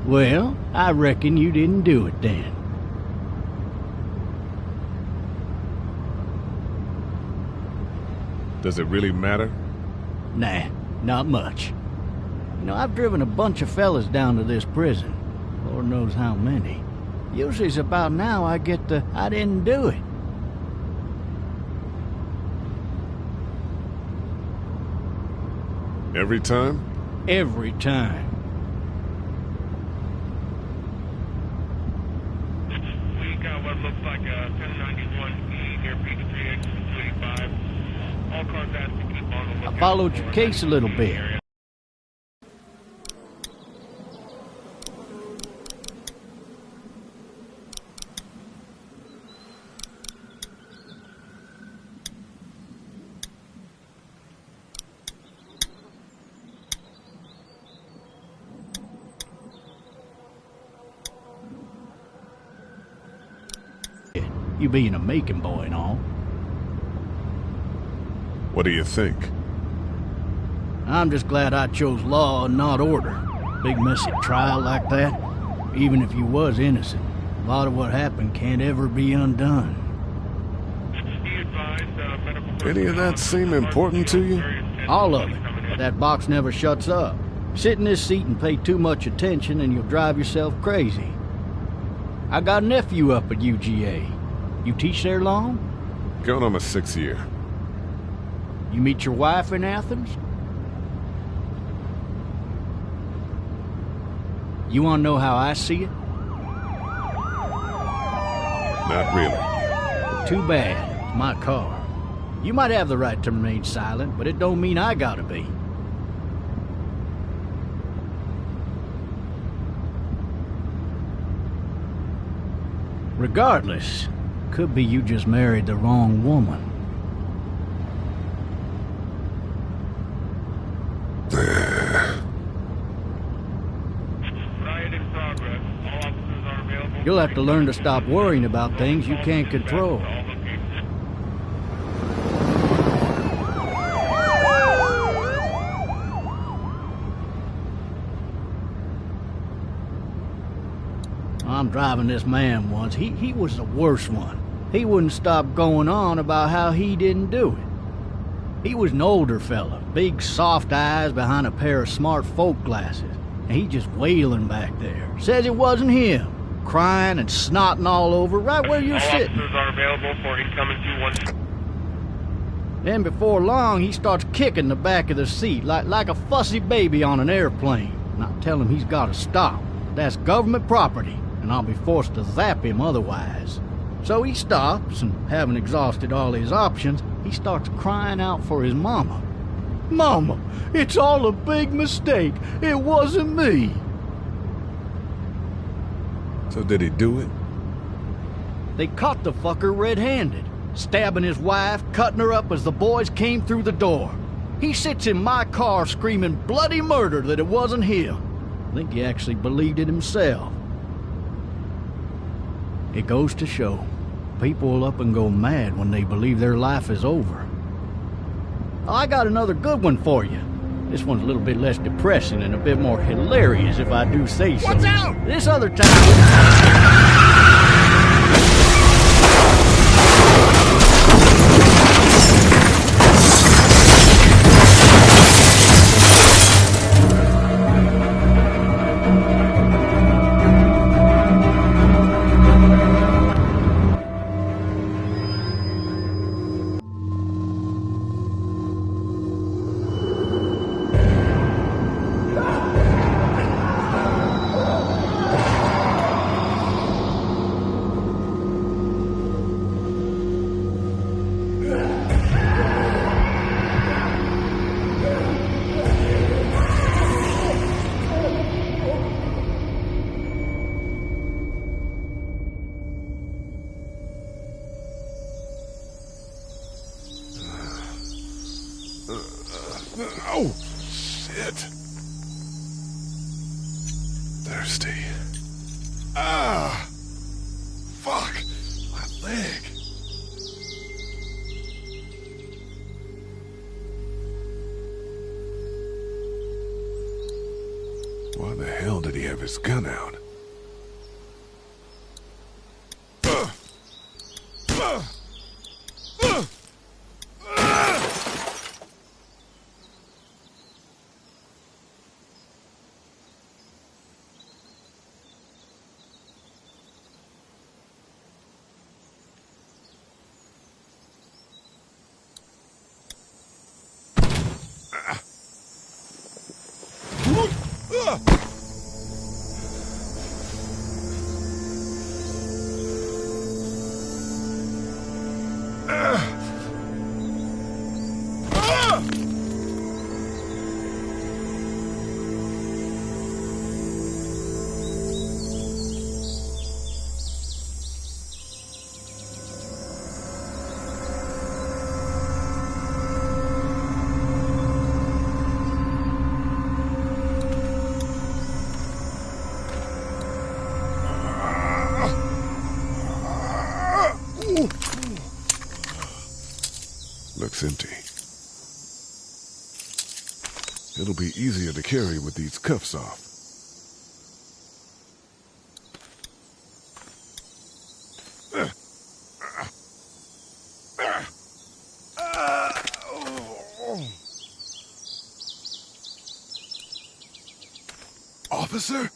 Well, I reckon you didn't do it then. Does it really matter? Nah, not much. You know, I've driven a bunch of fellas down to this prison. Lord knows how many. Usually it's about now I get the, I didn't do it. Every time? Every time. We got what looks like a 1091E near Peachtree exit 285. All cars asked to keep on the lookout. I followed your case a little bit. You being a Macon boy and all. What do you think? I'm just glad I chose law and not order. Big messy trial like that, even if you was innocent, a lot of what happened can't ever be undone. Any of that seem important to you? All of it, but that box never shuts up. Sit in this seat and pay too much attention and you'll drive yourself crazy. I got a nephew up at UGA. You teach there long? Going on my 6th year. You meet your wife in Athens? You want to know how I see it? Not really. Too bad. It's my car. You might have the right to remain silent, but it don't mean I gotta be. Regardless, could be you just married the wrong woman. You'll have to learn to stop worrying about things you can't control. I'm driving this man once. He was the worst one. He wouldn't stop going on about how he didn't do it. He was an older fella, big soft eyes behind a pair of smart folk glasses. And he just wailing back there. Says it wasn't him. Crying and snotting all over right where you're sitting. All officers are available for incoming 2-1. Then before long, he starts kicking the back of the seat like a fussy baby on an airplane. And I tell him he's got to stop. That's government property, and I'll be forced to zap him otherwise. So he stops, and having exhausted all his options, he starts crying out for his mama. Mama, it's all a big mistake. It wasn't me. So did he do it? They caught the fucker red-handed, stabbing his wife, cutting her up as the boys came through the door. He sits in my car screaming bloody murder that it wasn't him. I think he actually believed it himself. It goes to show, people will up and go mad when they believe their life is over. I got another good one for you. This one's a little bit less depressing and a bit more hilarious, if I do say so. Watch out! This other time... thirsty. Ah! Fuck! My leg. Why the hell did he have his gun out? Looks empty. It'll be easier to carry with these cuffs off. Officer?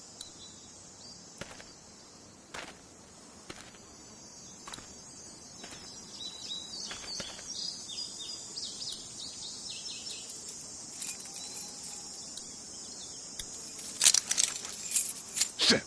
Shit.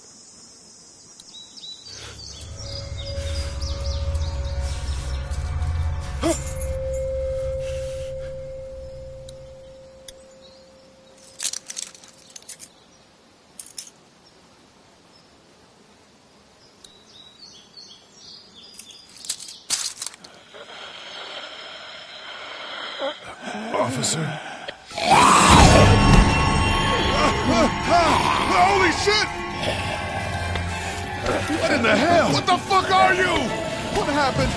Officer? Holy shit! What in the hell? What the fuck are you? What happened?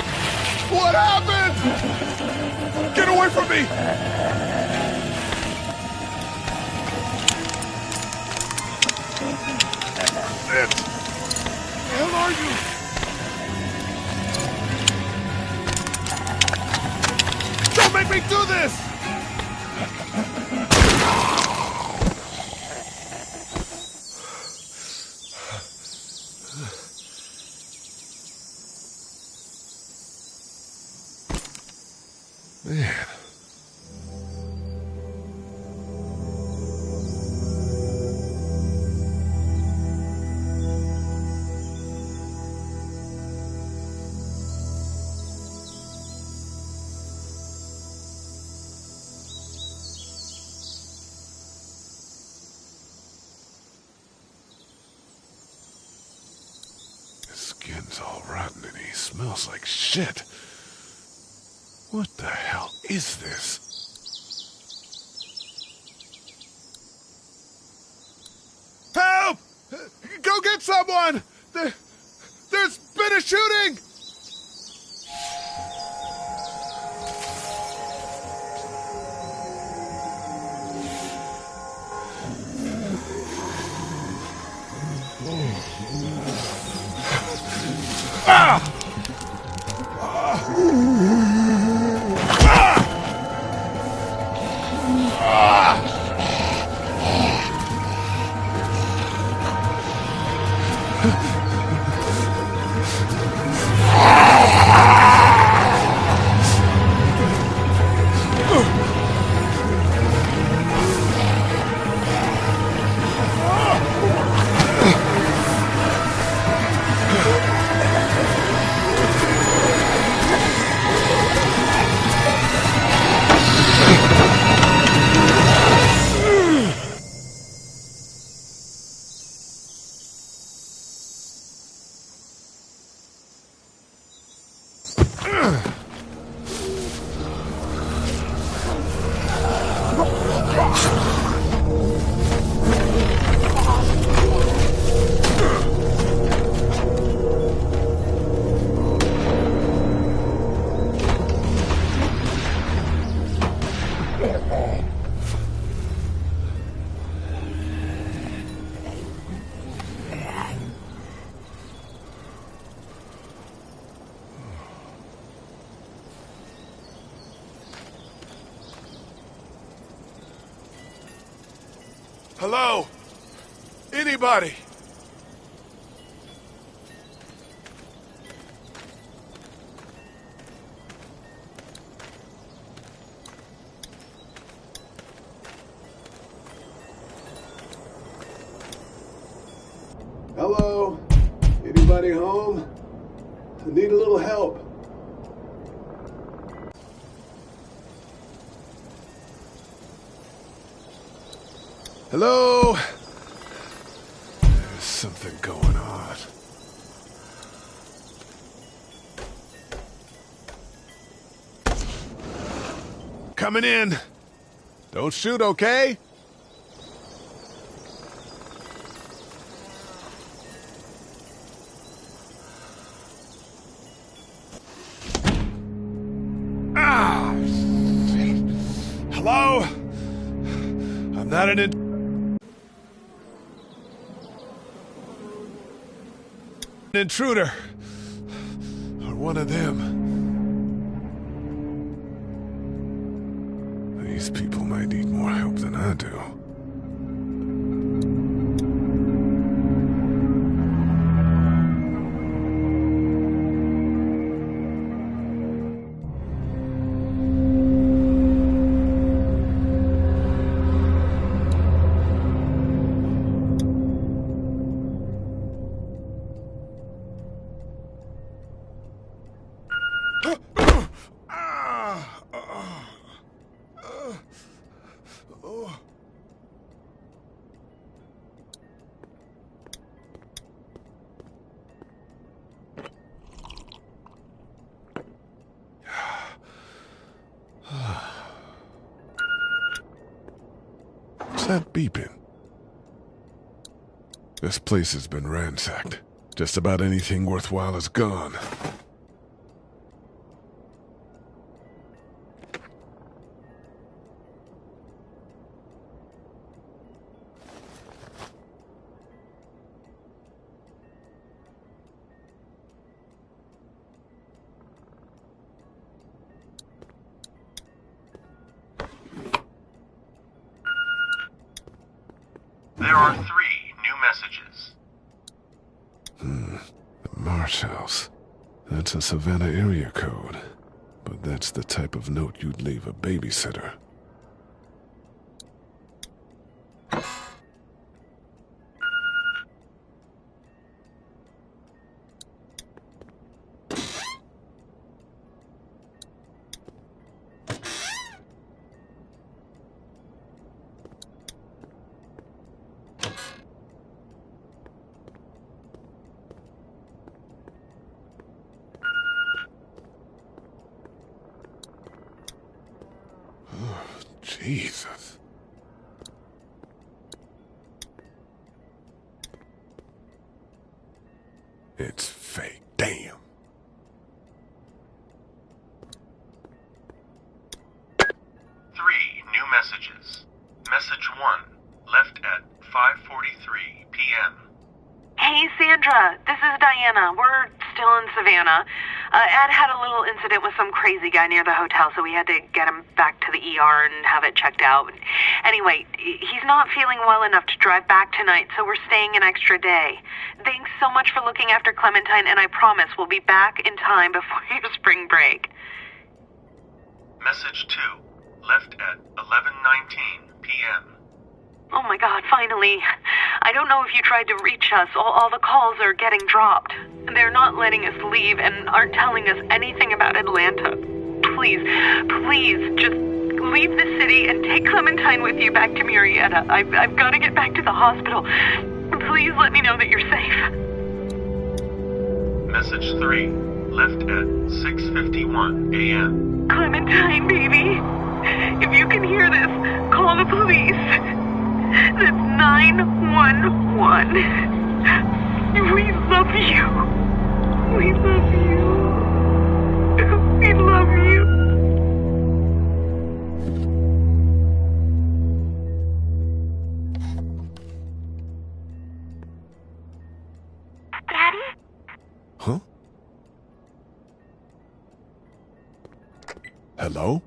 What happened? Get away from me! Shit! Where the hell are you? Don't make me do this! Man. His skin's all rotten and he smells like shit. What the hell is this? Help! Go get someone! There's been a shooting! Ah! Hello? Anybody? Hello? Anybody home? I need a little help. Hello? There's something going on. Coming in. Don't shoot, okay? Ah! Hello? I'm not an intruder. Or one of them. These people might need more help than I do. What's that beeping? This place has been ransacked. Just about anything worthwhile is gone. There are 3 new messages. The Marsh House. That's a Savannah area code. But that's the type of note you'd leave a babysitter. Jesus. It's fake. Damn. 3 new messages. Message 1, left at 5:43 p.m. Hey, Sandra. This is Diana. We're still in Savannah. Ed had a little incident with some crazy guy near the hotel, so we had to get him back to the ER and have it checked out. Anyway, he's not feeling well enough to drive back tonight, so we're staying an extra day. Thanks so much for looking after Clementine, and I promise we'll be back in time before your spring break. Message 2, left at 11:19 p.m. Oh my God, finally. I don't know if you tried to reach us. All the calls are getting dropped. They're not letting us leave and aren't telling us anything about Atlanta. Please, just leave the city and take Clementine with you back to Murrieta. I've got to get back to the hospital. Please let me know that you're safe. Message 3, left at 6:51 a.m. Clementine, baby. If you can hear this, call the police. That's 911. We love you. We love you. We love you. Daddy? Huh? Hello?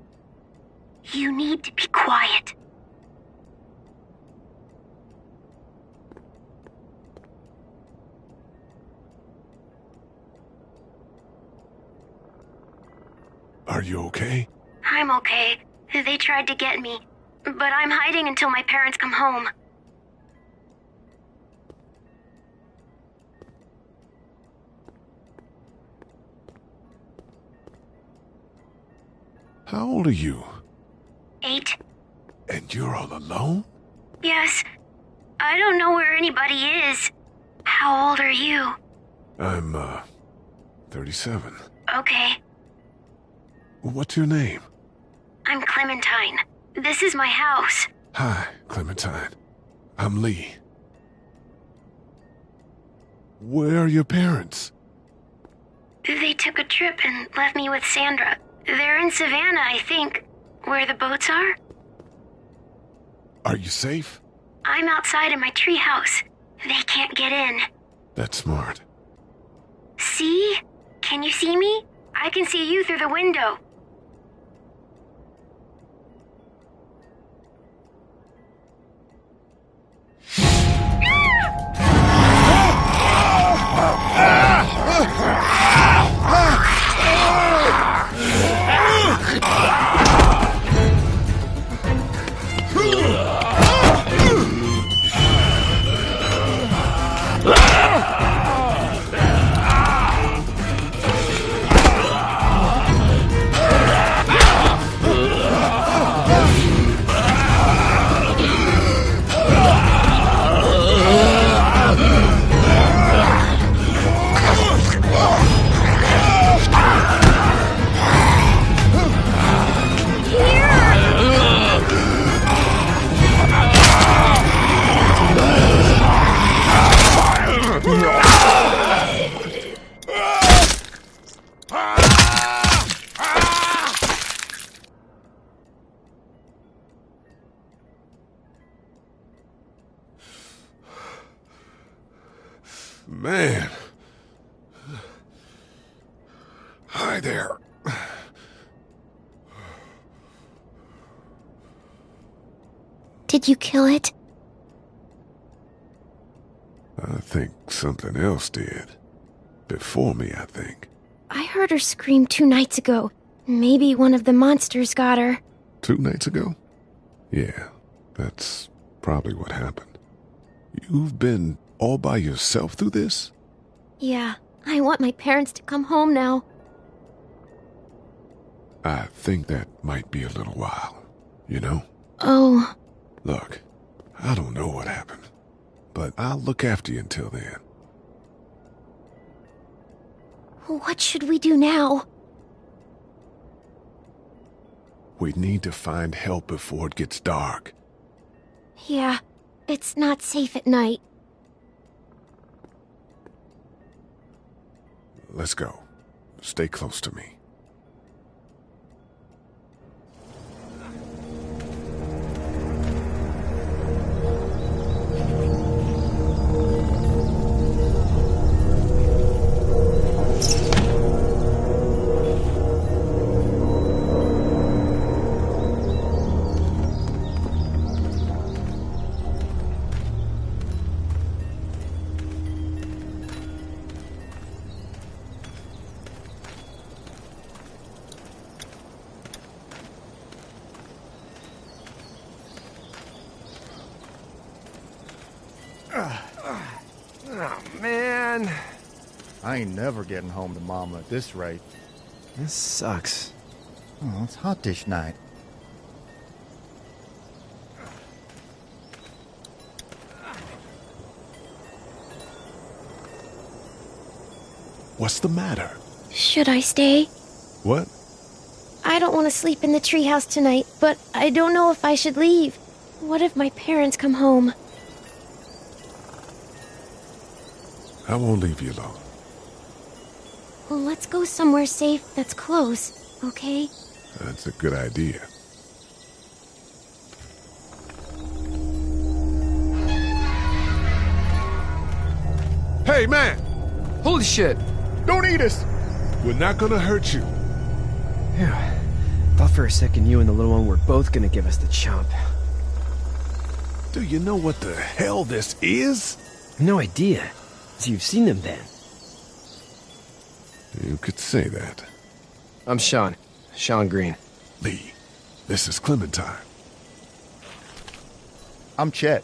You need to be quiet. Are you okay? I'm okay. They tried to get me, but I'm hiding until my parents come home. How old are you? 8. And you're all alone? Yes. I don't know where anybody is. How old are you? I'm, 37. Okay. What's your name? I'm Clementine. This is my house. Hi, Clementine. I'm Lee. Where are your parents? They took a trip and left me with Sandra. They're in Savannah, I think. Where the boats are? Are you safe? I'm outside in my treehouse. They can't get in. That's smart. See? Can you see me? I can see you through the window. Man. Hi there. Did you kill it? I think something else did. Before me, I think. I heard her scream 2 nights ago. Maybe one of the monsters got her. 2 nights ago? Yeah, that's probably what happened. You've been all by yourself through this? Yeah, I want my parents to come home now. I think that might be a little while, you know? Oh. Look, I don't know what happened, but I'll look after you until then. What should we do now? We need to find help before it gets dark. Yeah, it's not safe at night. Let's go. Stay close to me. Oh, man. I ain't never getting home to Mama at this rate. This sucks. Oh, it's hot dish night. What's the matter? Should I stay? What? I don't want to sleep in the treehouse tonight, but I don't know if I should leave. What if my parents come home? I won't leave you alone. Well, let's go somewhere safe that's close, okay? That's a good idea. Hey, man! Holy shit! Don't eat us! We're not gonna hurt you. Yeah. Thought for a second you and the little one were both gonna give us the chomp. Do you know what the hell this is? No idea. So you've seen them then? You could say that. I'm Sean. Sean Green. Lee, this is Clementine. I'm Chet.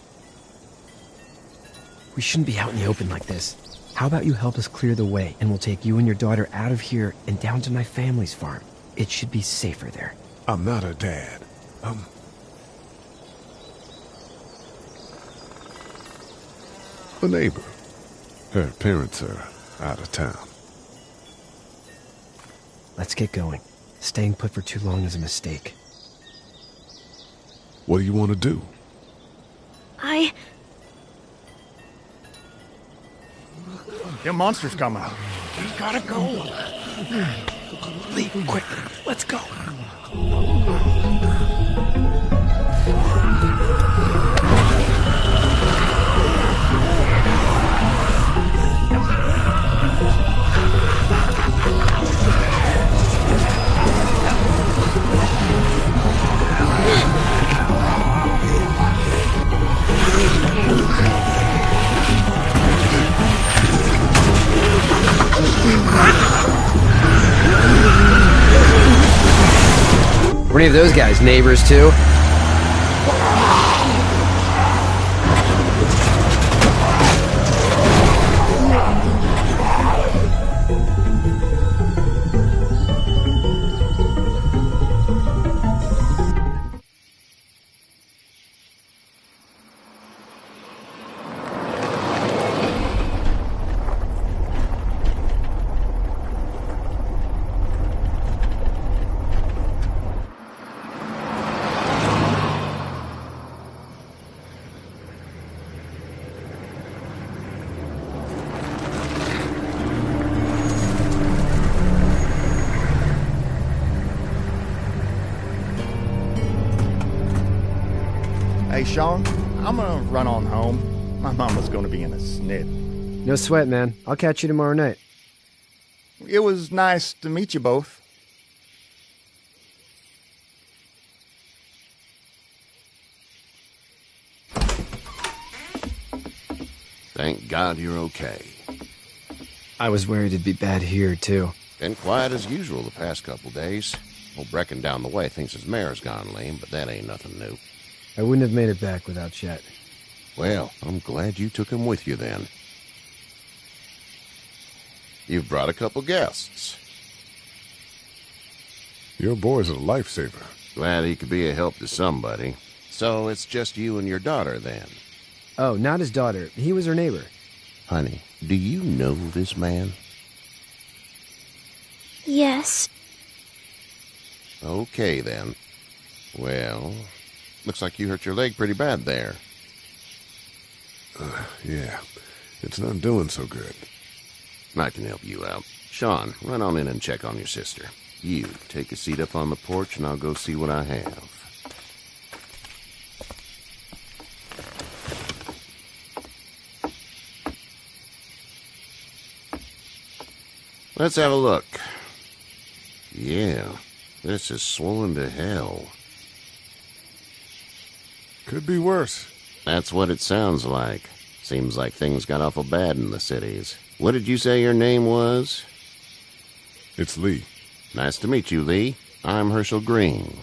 We shouldn't be out in the open like this. How about you help us clear the way, and we'll take you and your daughter out of here and down to my family's farm. It should be safer there. I'm not her dad. A neighbor. Her parents are out of town. Let's get going. Staying put for too long is a mistake. What do you want to do? Them monsters coming. We gotta go. Leave quick. Let's go. Were any of those guys neighbors too? Hey, Sean, I'm gonna run on home. My mama's gonna be in a snit. No sweat, man. I'll catch you tomorrow night. It was nice to meet you both. Thank God you're okay. I was worried it'd be bad here, too. Been quiet as usual the past couple days. Old Brecken down the way thinks his mare's gone lame, but that ain't nothing new. I wouldn't have made it back without Chet. Well, I'm glad you took him with you then. You've brought a couple guests. Your boy's a lifesaver. Glad he could be a help to somebody. So it's just you and your daughter then? Oh, not his daughter. He was her neighbor. Honey, do you know this man? Yes. Okay, then. Well, looks like you hurt your leg pretty bad there. Yeah, it's not doing so good. I can help you out. Sean, run on in and check on your sister. You, take a seat up on the porch and I'll go see what I have. Let's have a look. Yeah, this is swollen to hell. Could be worse. That's what it sounds like. Seems like things got awful bad in the cities. What did you say your name was? It's Lee. Nice to meet you, Lee. I'm Herschel Green.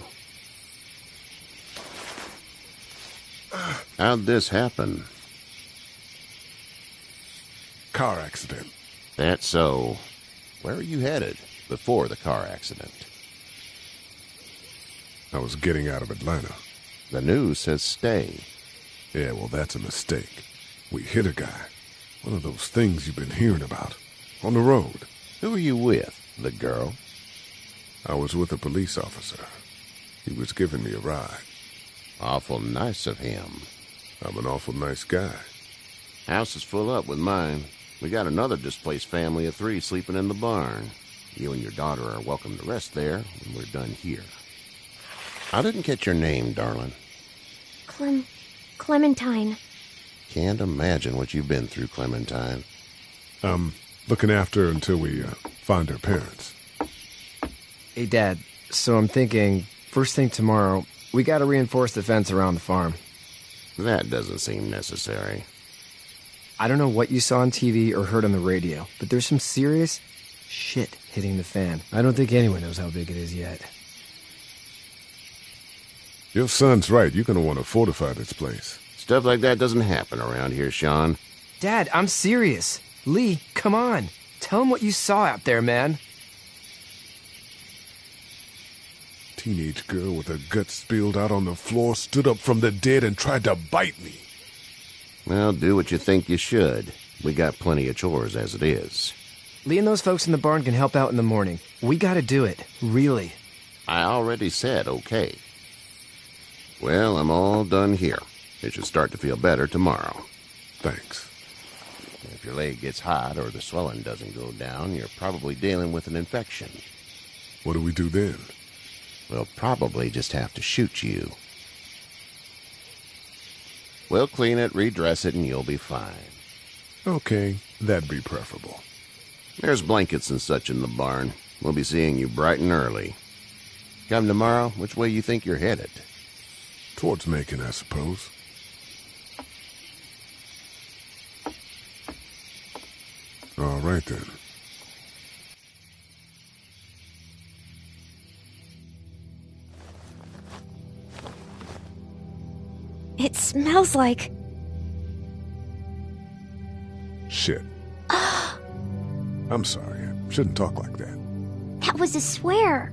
How'd this happen? Car accident. That's so. Where were you headed before the car accident? I was getting out of Atlanta. The news says stay. Yeah, well, that's a mistake. We hit a guy. One of those things you've been hearing about. On the road. Who were you with? The girl? I was with a police officer. He was giving me a ride. Awful nice of him. I'm an awful nice guy. House is full up with mine. We got another displaced family of 3 sleeping in the barn. You and your daughter are welcome to rest there when we're done here. I didn't catch your name, darling. Clementine. Can't imagine what you've been through, Clementine. Looking after her until we find her parents. Hey, Dad. So I'm thinking, first thing tomorrow, we gotta reinforce the fence around the farm. That doesn't seem necessary. I don't know what you saw on TV or heard on the radio, but there's some serious shit hitting the fan. I don't think anyone knows how big it is yet. Your son's right. You're gonna want to fortify this place. Stuff like that doesn't happen around here, Sean. Dad, I'm serious. Lee, come on. Tell him what you saw out there, man. Teenage girl with her guts spilled out on the floor stood up from the dead and tried to bite me. Well, do what you think you should. We got plenty of chores as it is. Lee and those folks in the barn can help out in the morning. We gotta do it. Really. I already said okay. Well, I'm all done here. It should start to feel better tomorrow. Thanks. If your leg gets hot or the swelling doesn't go down, you're probably dealing with an infection. What do we do then? We'll probably just have to shoot you. We'll clean it, redress it, and you'll be fine. Okay, that'd be preferable. There's blankets and such in the barn. We'll be seeing you bright and early. Come tomorrow, which way you think you're headed? Towards Macon, I suppose. All right, then. It smells like... Shit. I'm sorry. I shouldn't talk like that. That was a swear.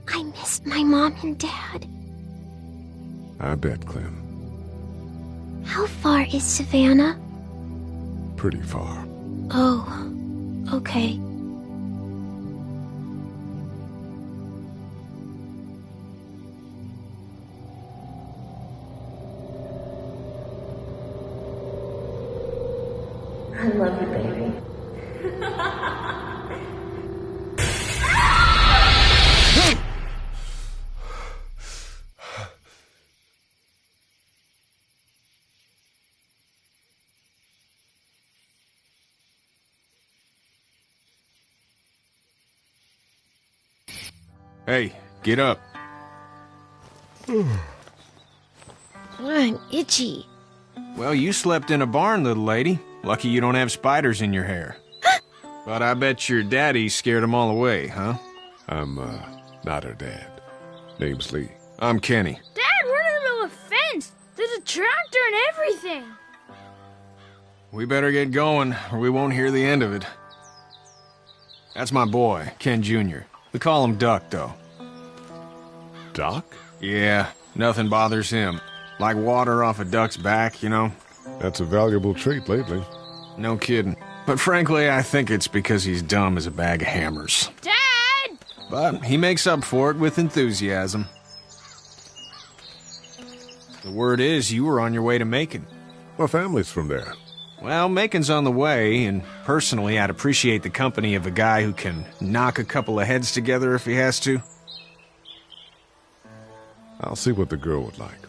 I missed my mom and dad. I bet, Clem. How far is Savannah? Pretty far. Oh, okay. I love you, baby. Hey, get up. I'm itchy. Well, you slept in a barn, little lady. Lucky you don't have spiders in your hair. But I bet your daddy scared them all away, huh? I'm, not her dad. Name's Lee. I'm Kenny. Dad, we're in the middle of a fence. There's a tractor and everything. We better get going, or we won't hear the end of it. That's my boy, Ken Jr. We call him Duck, though. Duck? Yeah, nothing bothers him. Like water off a duck's back, you know? That's a valuable trait lately. No kidding. But frankly, I think it's because he's dumb as a bag of hammers. Dad! But he makes up for it with enthusiasm. The word is you were on your way to Macon. My family's from there. Well, Macon's on the way, and personally, I'd appreciate the company of a guy who can knock a couple of heads together if he has to. I'll see what the girl would like.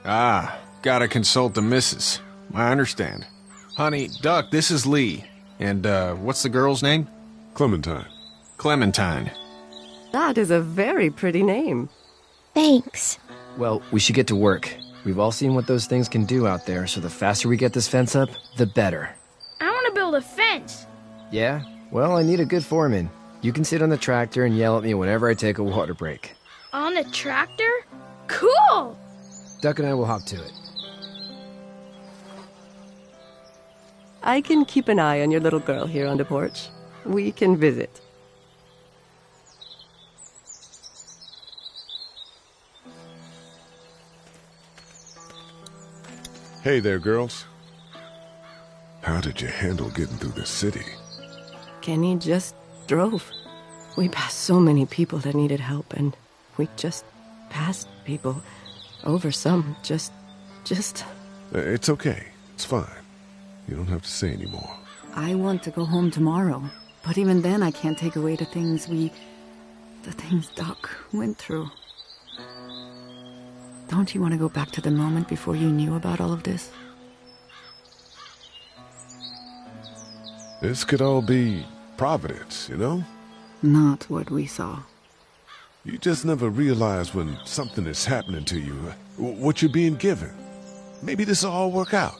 Ah, gotta consult the missus. I understand. Honey, Duck, this is Lee. And, what's the girl's name? Clementine. Clementine. That is a very pretty name. Thanks. Well, we should get to work. We've all seen what those things can do out there, so the faster we get this fence up, the better. I want to build a fence. Yeah? Well, I need a good foreman. You can sit on the tractor and yell at me whenever I take a water break. On the tractor? Cool! Duck and I will hop to it. I can keep an eye on your little girl here on the porch. We can visit. Hey there, girls. How did you handle getting through the city? Kenny just drove. We passed so many people that needed help, and we just passed people. Over some, just... It's okay. It's fine. You don't have to say anymore. I want to go home tomorrow, but even then I can't take away the things Doc went through. Don't you want to go back to the moment before you knew about all of this? This could all be Providence, you know? Not what we saw. You just never realize when something is happening to you, what you're being given. Maybe this will all work out.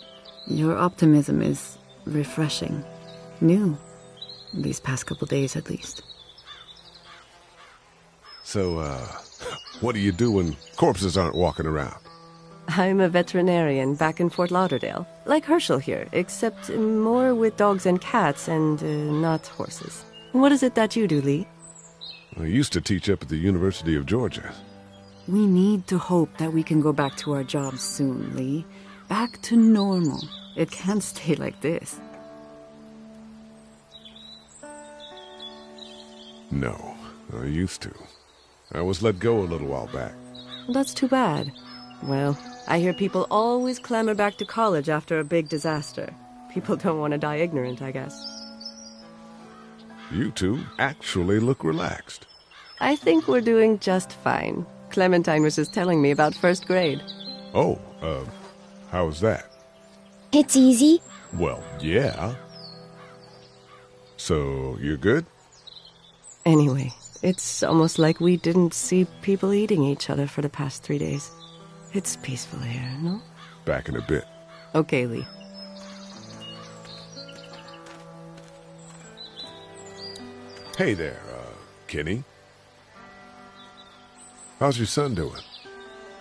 Your optimism is refreshing. New. These past couple days, at least. So, what do you do when corpses aren't walking around? I'm a veterinarian back in Fort Lauderdale. Like Herschel here, except more with dogs and cats and not horses. What is it that you do, Lee? I used to teach up at the University of Georgia. We need to hope that we can go back to our jobs soon, Lee. Back to normal. It can't stay like this. No, I used to. I was let go a little while back. That's too bad. Well, I hear people always clamor back to college after a big disaster. People don't want to die ignorant, I guess. You two actually look relaxed. I think we're doing just fine. Clementine was just telling me about first grade. Oh, how's that? It's easy. Well, yeah. So, you're good? Anyway, it's almost like we didn't see people eating each other for the past 3 days. It's peaceful here, no? Back in a bit. Okay, Lee. Hey there, Kenny. How's your son doing?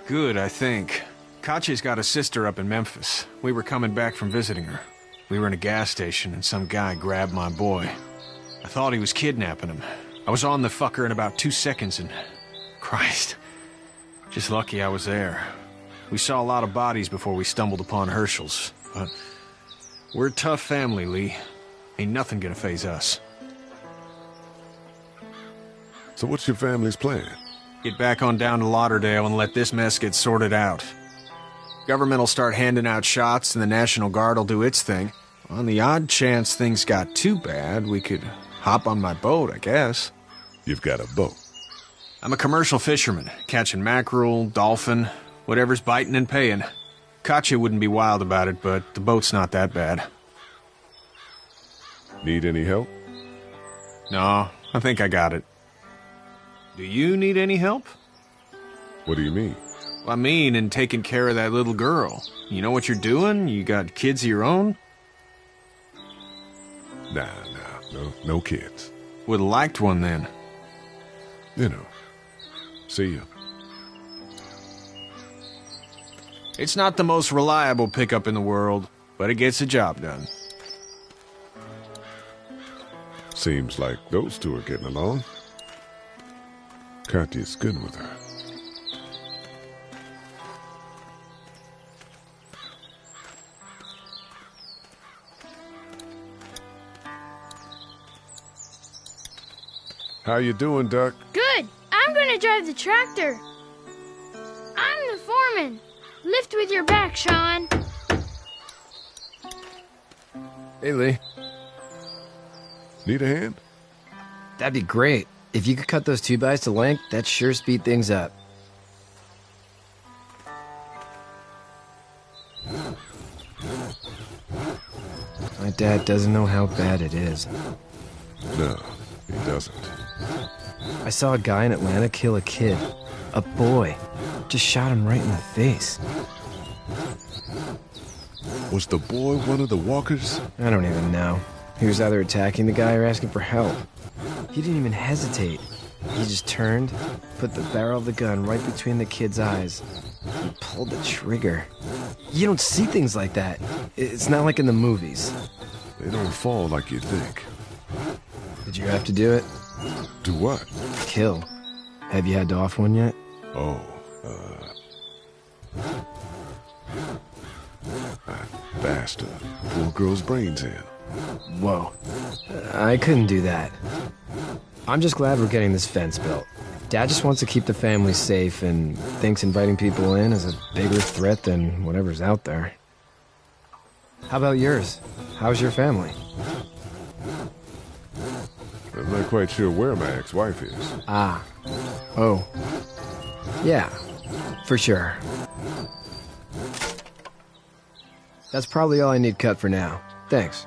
Good, I think. Katya's got a sister up in Memphis. We were coming back from visiting her. We were in a gas station and some guy grabbed my boy. I thought he was kidnapping him. I was on the fucker in about 2 seconds and... Christ. Just lucky I was there. We saw a lot of bodies before we stumbled upon Herschel's. But we're a tough family, Lee. Ain't nothing gonna faze us. So what's your family's plan? Get back on down to Lauderdale and let this mess get sorted out. Government will start handing out shots and the National Guard will do its thing. On the odd chance things got too bad, we could hop on my boat, I guess. You've got a boat? I'm a commercial fisherman, catching mackerel, dolphin, whatever's biting and paying. Katya wouldn't be wild about it, but the boat's not that bad. Need any help? No, I think I got it. Do you need any help? What do you mean? I mean, in taking care of that little girl. You know what you're doing? You got kids of your own? Nah, no kids. Would've liked one then. You know. See ya. It's not the most reliable pickup in the world, but it gets the job done. Seems like those two are getting along. Katya's good with her. How you doing, Duck? Good. I'm gonna drive the tractor. I'm the foreman. Lift with your back, Sean. Hey, Lee. Need a hand? That'd be great. If you could cut those 2x to length, that'd sure speed things up. My dad doesn't know how bad it is. No, he doesn't. I saw a guy in Atlanta kill a kid. A boy. Just shot him right in the face. Was the boy one of the walkers? I don't even know. He was either attacking the guy or asking for help. He didn't even hesitate. He just turned, put the barrel of the gun right between the kid's eyes, and pulled the trigger. You don't see things like that. It's not like in the movies. They don't fall like you think. Did you have to do it? Do what? Kill. Have you had to off one yet? Oh, I bashed a poor girl's brains in. Whoa. I couldn't do that. I'm just glad we're getting this fence built. Dad just wants to keep the family safe and thinks inviting people in is a bigger threat than whatever's out there. How about yours? How's your family? I'm not quite sure where my ex-wife is. Ah. Oh. Yeah, for sure. That's probably all I need cut for now. Thanks.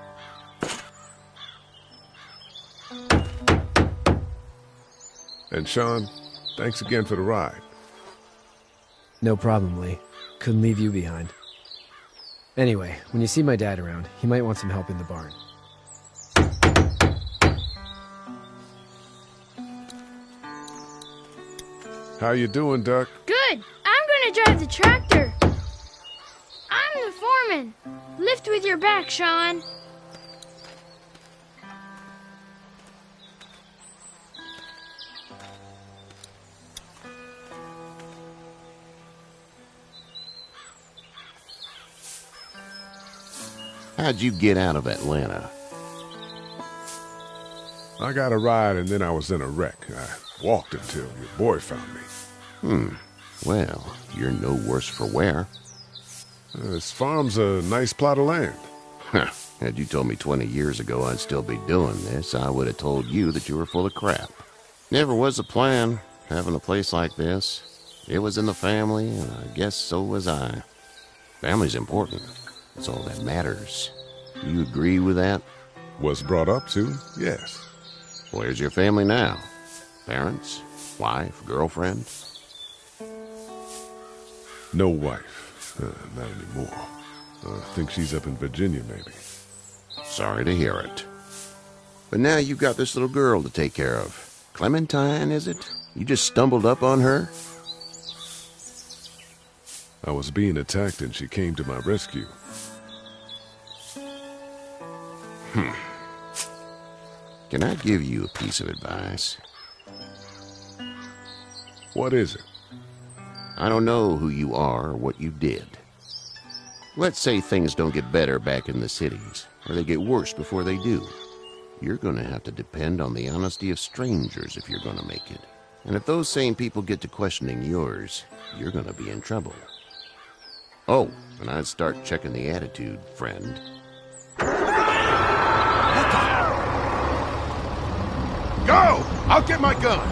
And Sean, thanks again for the ride. No problem, Lee. Couldn't leave you behind. Anyway, when you see my dad around, he might want some help in the barn. How you doing, Duck? Good. I'm gonna drive the tractor. I'm the foreman. Lift with your back, Sean. How'd you get out of Atlanta? I got a ride and then I was in a wreck. I walked until your boy found me. Well, you're no worse for wear. This farm's a nice plot of land. Huh. Had you told me 20 years ago I'd still be doing this, I would have told you that you were full of crap. Never was a plan, having a place like this. It was in the family, and I guess so was I. Family's important. That's all that matters. You agree with that? Was brought up to, yes. Where's your family now? Parents? Wife? Girlfriend? No wife. Not anymore. I think she's up in Virginia, maybe. Sorry to hear it. But now you've got this little girl to take care of. Clementine, is it? You just stumbled up on her? I was being attacked and she came to my rescue. Can I give you a piece of advice? What is it? I don't know who you are or what you did. Let's say things don't get better back in the cities, or they get worse before they do. You're going to have to depend on the honesty of strangers if you're going to make it. And if those same people get to questioning yours, you're going to be in trouble. Oh, and I'd start checking the attitude, friend. Go! I'll get my gun!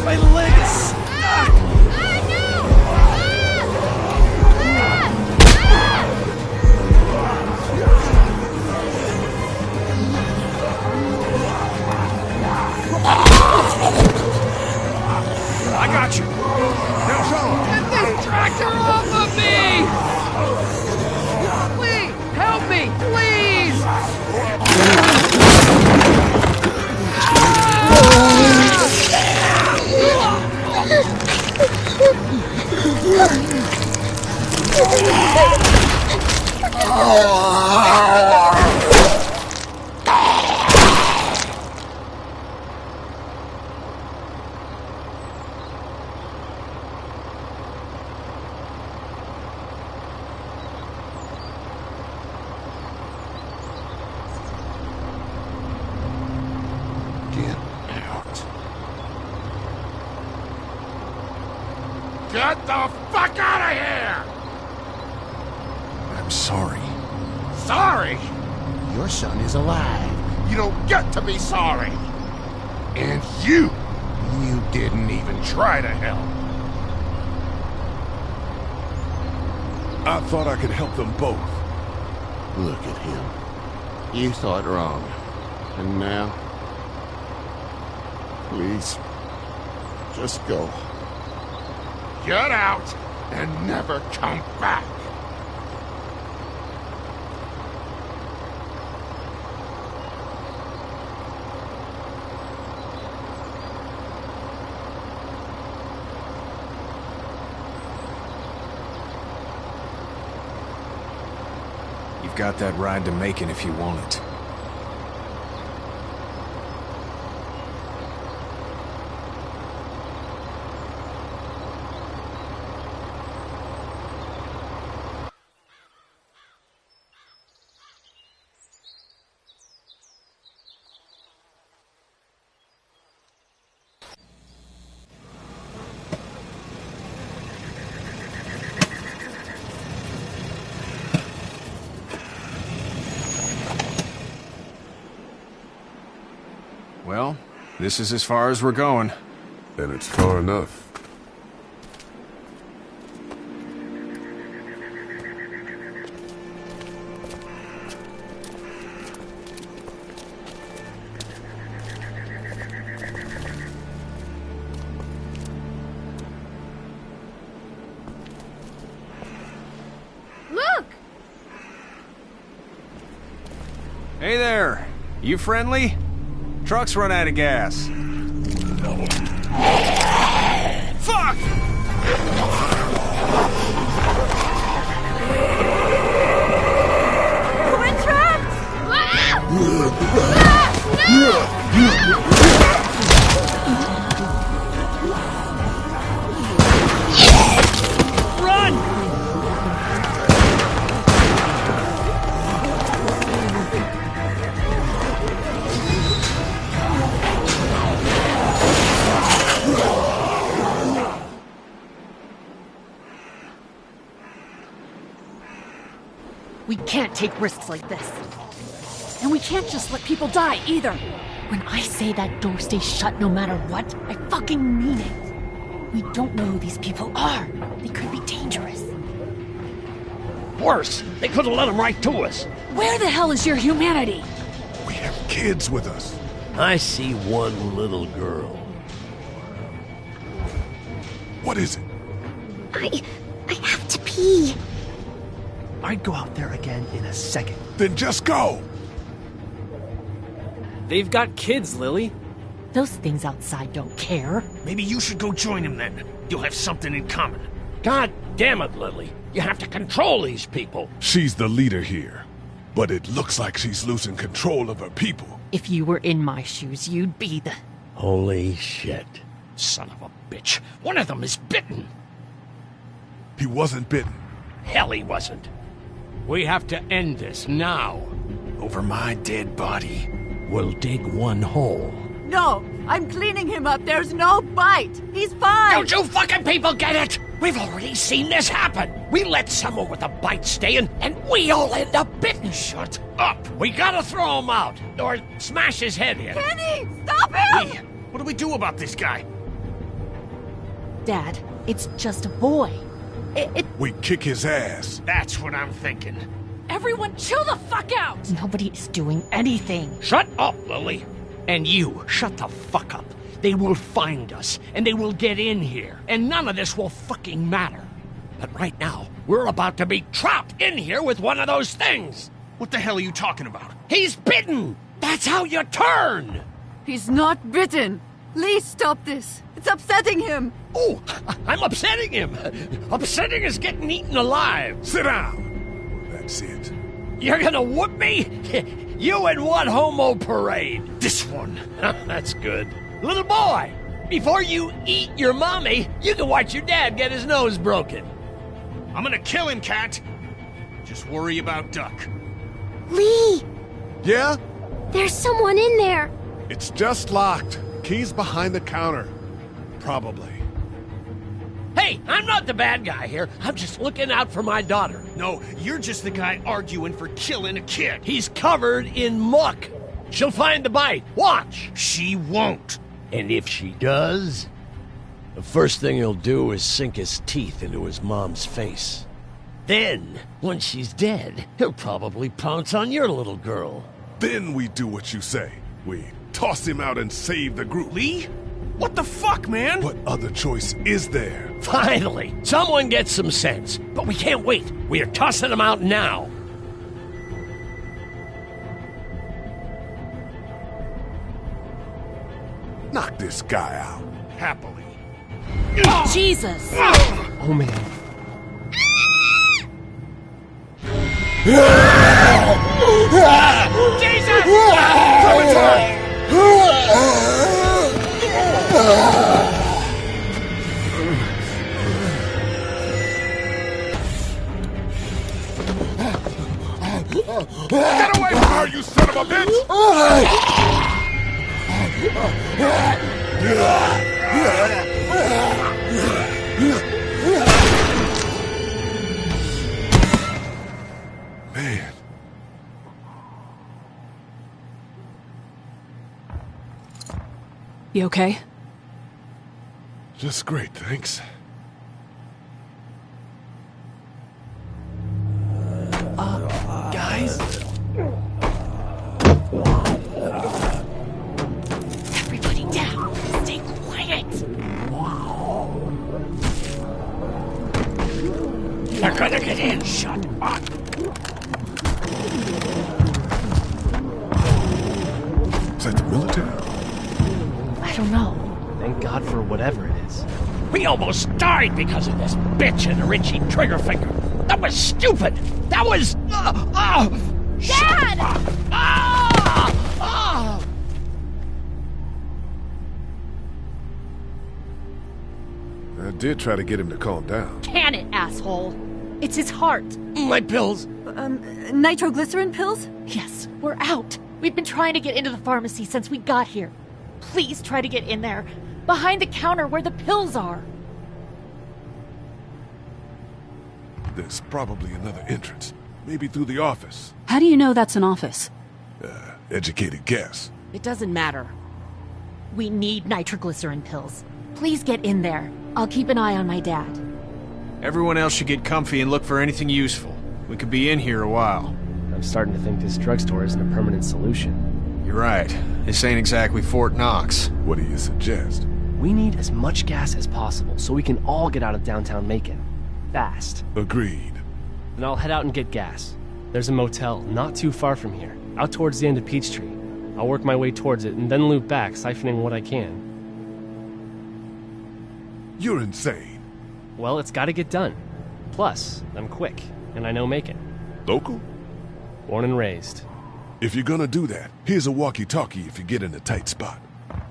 My leg is stuck! I got you. Now, Sean. Get this tractor off of me! Please, help me, please! Get the fuck out of here! I'm sorry. Sorry? Your son is alive. You don't get to be sorry. And you didn't even try to help. I thought I could help them both. Look at him. You thought wrong. And now? Please, just go. Get out and never come back. You've got that ride to Macon if you want it. Well, this is as far as we're going. And it's far enough. Look! Hey there. You friendly? Truck's run out of gas. Fuck! We're trapped! Run! We can't take risks like this. And we can't just let people die, either. When I say that door stays shut no matter what, I fucking mean it. We don't know who these people are. They could be dangerous. Worse, they could have let them right to us. Where the hell is your humanity? We have kids with us. I see one little girl. What is it? I have to pee. I'd go out there again in a second. Then just go! They've got kids, Lily. Those things outside don't care. Maybe you should go join them then. You'll have something in common. God damn it, Lily. You have to control these people. She's the leader here, but it looks like she's losing control of her people. If you were in my shoes, you'd be the... Holy shit. Son of a bitch. One of them is bitten. He wasn't bitten. Hell, he wasn't. We have to end this now. Over my dead body. We'll dig one hole. No, I'm cleaning him up. There's no bite. He's fine. Don't you fucking people get it? We've already seen this happen. We let someone with a bite stay in, and we all end up bitten. Shut up. We gotta throw him out, or smash his head in. Kenny, stop him! What do we do about this guy? Dad, it's just a boy. We kick his ass. That's what I'm thinking. Everyone chill the fuck out! Nobody is doing anything. Shut up, Lily. And you, shut the fuck up. They will find us, and they will get in here, and none of this will fucking matter. But right now, we're about to be trapped in here with one of those things. What the hell are you talking about? He's bitten! That's how you turn! He's not bitten. Lee, stop this. It's upsetting him. Oh, I'm upsetting him. Upsetting is getting eaten alive. Sit down. That's it. You're gonna whoop me? You and what homo parade? This one. That's good. Little boy, before you eat your mommy, you can watch your dad get his nose broken. I'm gonna kill him, Cat. Just worry about Duck. Lee! Yeah? There's someone in there. It's just locked. Key's behind the counter. Probably. Hey, I'm not the bad guy here. I'm just looking out for my daughter. No, you're just the guy arguing for killing a kid. He's covered in muck. She'll find the bite. Watch. She won't. And if she does, the first thing he'll do is sink his teeth into his mom's face. Then, once she's dead, he'll probably pounce on your little girl. Then we do what you say. We toss him out and save the group. Lee? What the fuck, man? What other choice is there? Finally, someone gets some sense. But we can't wait. We are tossing him out now. Knock this guy out. Happily. Jesus! Oh, man. Jesus! Get away from her, you son of a bitch! Man. You okay? Just great, thanks. Guys? Everybody down! Stay quiet! They're gonna get in! Shut up! Is that the military? I don't know. Thank God for whatever it is. We almost died because of this bitch and Richie Triggerfinger. That was stupid! That was... Dad! I did try to get him to calm down. Can it, asshole? It's his heart. My pills. Nitroglycerin pills? Yes, we're out. We've been trying to get into the pharmacy since we got here. Please try to get in there. Behind the counter where the pills are. There's probably another entrance. Maybe through the office. How do you know that's an office? Educated guess. It doesn't matter. We need nitroglycerin pills. Please get in there. I'll keep an eye on my dad. Everyone else should get comfy and look for anything useful. We could be in here a while. I'm starting to think this drugstore isn't a permanent solution. You're right. This ain't exactly Fort Knox. What do you suggest? We need as much gas as possible so we can all get out of downtown Macon. Fast. Agreed. Then I'll head out and get gas. There's a motel not too far from here, out towards the end of Peachtree. I'll work my way towards it and then loop back, siphoning what I can. You're insane. Well, it's gotta get done. Plus, I'm quick, and I know Macon. Local? Born and raised. If you're gonna do that, here's a walkie-talkie if you get in a tight spot.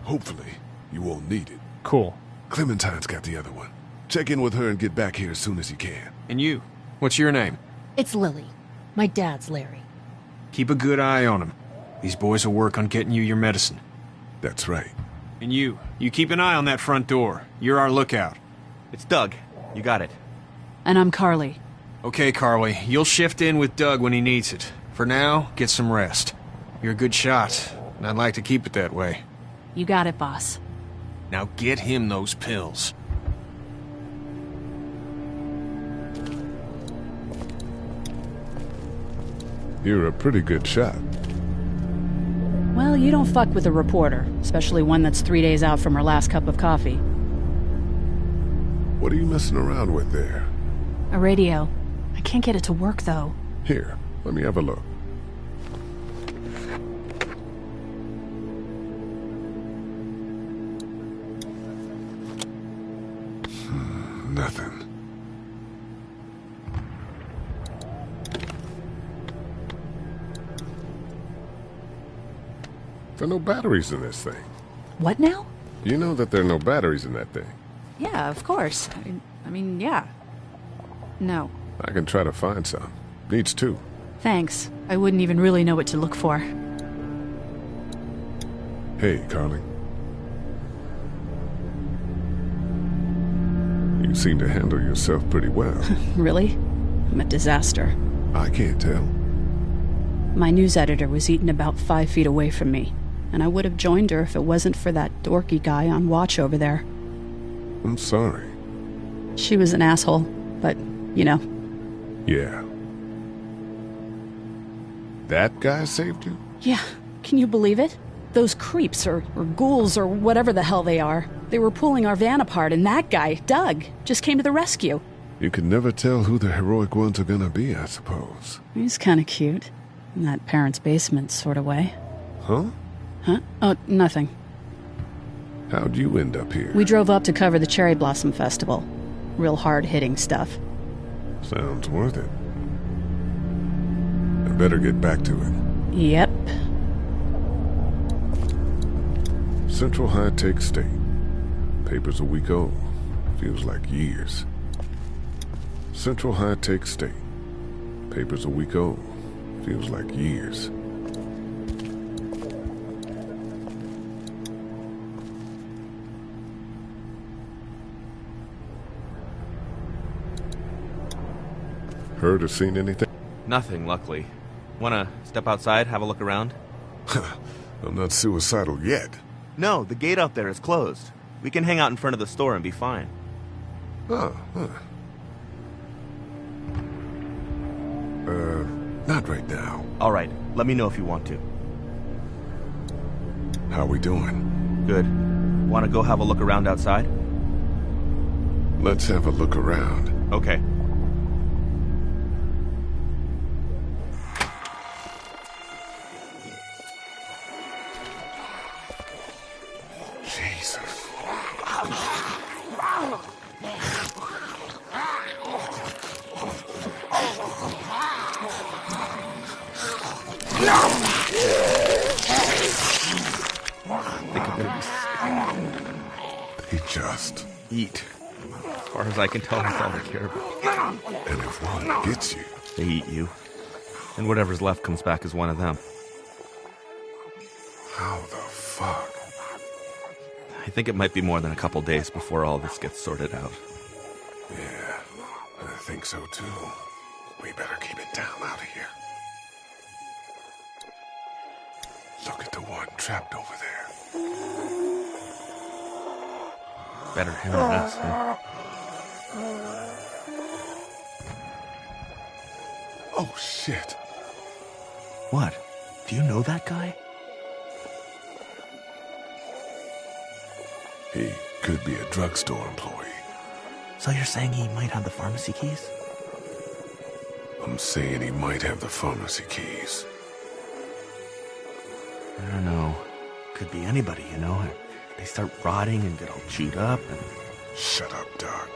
Hopefully, you won't need it. Cool. Clementine's got the other one. Check in with her and get back here as soon as you can. And you? What's your name? It's Lily. My dad's Larry. Keep a good eye on him. These boys will work on getting you your medicine. That's right. And you keep an eye on that front door. You're our lookout. It's Doug. You got it. And I'm Carly. Okay, Carly. You'll shift in with Doug when he needs it. For now, get some rest. You're a good shot, and I'd like to keep it that way. You got it, boss. Now get him those pills. You're a pretty good shot. Well, you don't fuck with a reporter, especially one that's 3 days out from her last cup of coffee. What are you messing around with there? A radio. I can't get it to work, though. Here, let me have a look. Nothing. There are no batteries in this thing. What now? You know that there are no batteries in that thing. Yeah, of course. I mean, yeah. No. I can try to find some. Needs two. Thanks. I wouldn't even really know what to look for. Hey, Carly. You seem to handle yourself pretty well. Really? I'm a disaster. I can't tell. My news editor was eaten about 5 feet away from me, and I would have joined her if it wasn't for that dorky guy on watch over there. I'm sorry. She was an asshole, but, you know. Yeah. That guy saved you? Yeah, can you believe it? Those creeps, or ghouls, or whatever the hell they are. They were pulling our van apart, and that guy, Doug, just came to the rescue. You can never tell who the heroic ones are gonna be, I suppose. He's kinda cute. In that parents' basement sort of way. Huh? Huh? Oh, nothing. How'd you end up here? We drove up to cover the Cherry Blossom Festival. Real hard-hitting stuff. Sounds worth it. I better get back to it. Yep. Central High Take State. Paper's a week old. Feels like years. Central High Take State. Paper's a week old. Feels like years. Heard or seen anything? Nothing, luckily. Wanna step outside, have a look around? I'm not suicidal yet. No, the gate out there is closed. We can hang out in front of the store and be fine. Oh, not right now. All right, let me know if you want to. How we doing? Good. Want to go have a look around outside? Let's have a look around. Okay. Jesus. They just eat. As far as I can tell, that's all they care about. And if one gets you, they eat you. And whatever's left comes back as one of them. How the fuck? I think it might be more than a couple days before all this gets sorted out. Yeah, I think so too. We better keep it down out of here. Look at the one trapped over there. Better him than us, huh? Oh, shit. What? Do you know that guy? He could be a drugstore employee. So you're saying he might have the pharmacy keys? I'm saying he might have the pharmacy keys. I don't know. Could be anybody, you know? They start rotting and get all chewed up and... Shut up, Doc.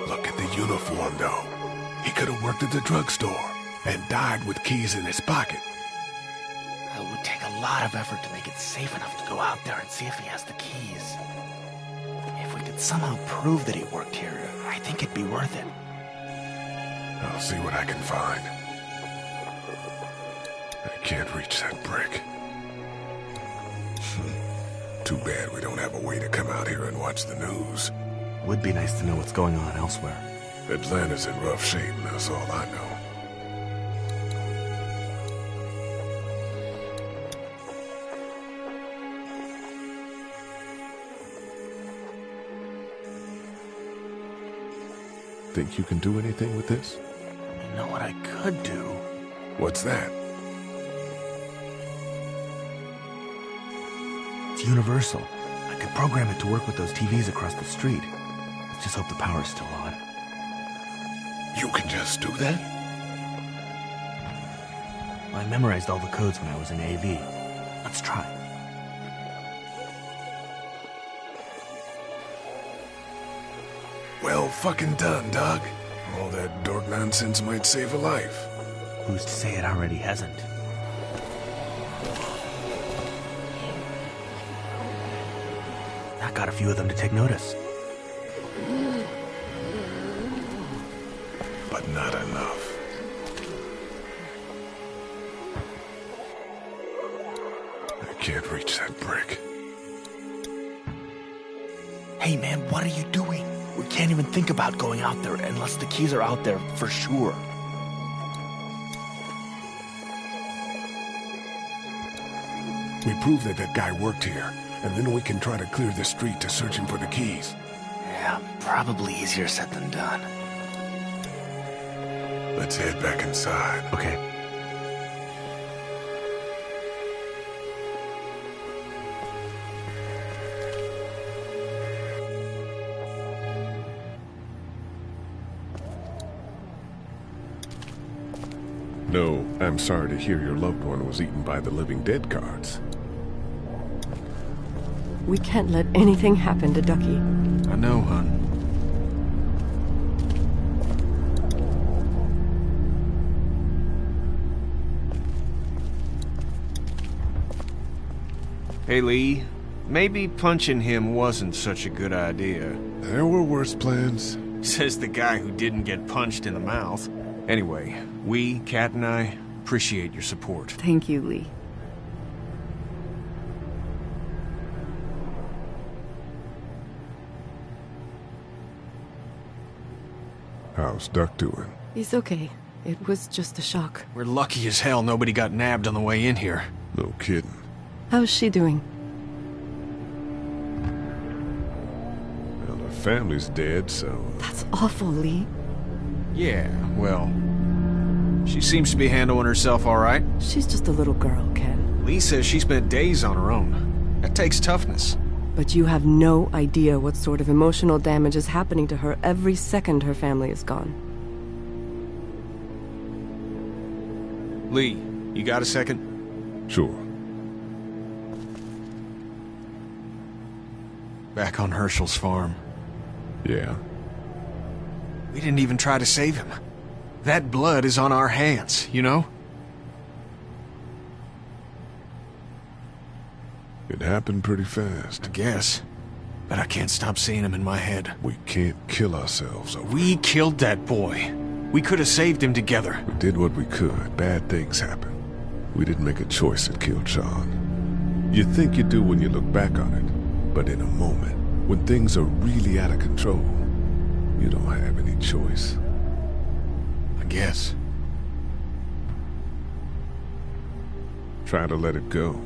Look at the uniform, though. He could have worked at the drugstore and died with keys in his pocket. It would take a lot of effort to make it safe enough to go out there and see if he has the keys. If we could somehow prove that he worked here, I think it'd be worth it. I'll see what I can find. I can't reach that brick. Too bad we don't have a way to come out here and watch the news. Would be nice to know what's going on elsewhere. Atlanta's in rough shape, and that's all I know. Think you can do anything with this? You know what I could do? What's that? It's universal. I could program it to work with those TVs across the street. Let's just hope the power's still on. You can just do that? Well, I memorized all the codes when I was in AV. Let's try. Well fucking done, Doc. All that dork nonsense might save a life. Who's to say it already hasn't? That got a few of them to take notice. But not enough. I can't reach that brick. Hey man, what are you doing? We can't even think about going out there unless the keys are out there for sure. We prove that that guy worked here, and then we can try to clear the street to search him for the keys. Yeah, probably easier said than done. Let's head back inside. Okay. No, I'm sorry to hear your loved one was eaten by the living dead guards. We can't let anything happen to Ducky. I know, hon. Hey, Lee. Maybe punching him wasn't such a good idea. There were worse plans. Says the guy who didn't get punched in the mouth. Anyway, we, Kat and I, appreciate your support. Thank you, Lee. How's Duck doing? He's okay. It was just a shock. We're lucky as hell nobody got nabbed on the way in here. No kidding. How's she doing? Well, her family's dead, so... That's awful, Lee. Yeah, well... She seems to be handling herself all right. She's just a little girl, Ken. Lee says she spent days on her own. That takes toughness. But you have no idea what sort of emotional damage is happening to her every second her family is gone. Lee, you got a second? Sure. Back on Hershel's farm. Yeah? We didn't even try to save him. That blood is on our hands, you know? It happened pretty fast. I guess. But I can't stop seeing him in my head. We can't kill ourselves over We killed that boy. We could have saved him together. We did what we could. Bad things happen. We didn't make a choice that killed Sean. You think you do when you look back on it. But in a moment, when things are really out of control, you don't have any choice. I guess. Try to let it go.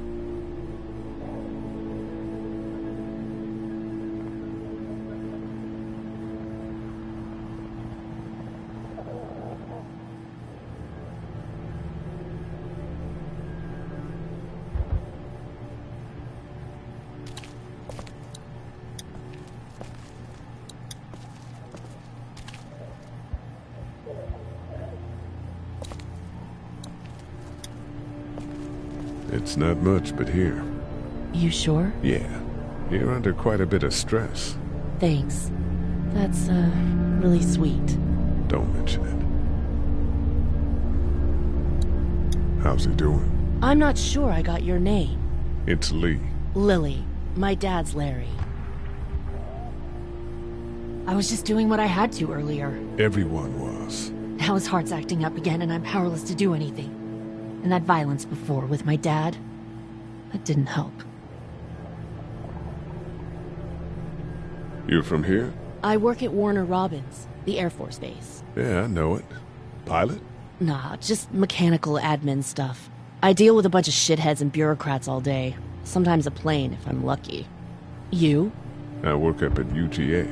It's not much, but here. You sure? Yeah. You're under quite a bit of stress. Thanks. That's, really sweet. Don't mention it. How's he doing? I'm not sure I got your name. It's Lee. Lily. My dad's Larry. I was just doing what I had to earlier. Everyone was. Now his heart's acting up again and I'm powerless to do anything. And that violence before with my dad, that didn't help. You're from here? I work at Warner Robins, the Air Force Base. Yeah, I know it. Pilot? Nah, just mechanical admin stuff. I deal with a bunch of shitheads and bureaucrats all day. Sometimes a plane, if I'm lucky. You? I work up at UGA.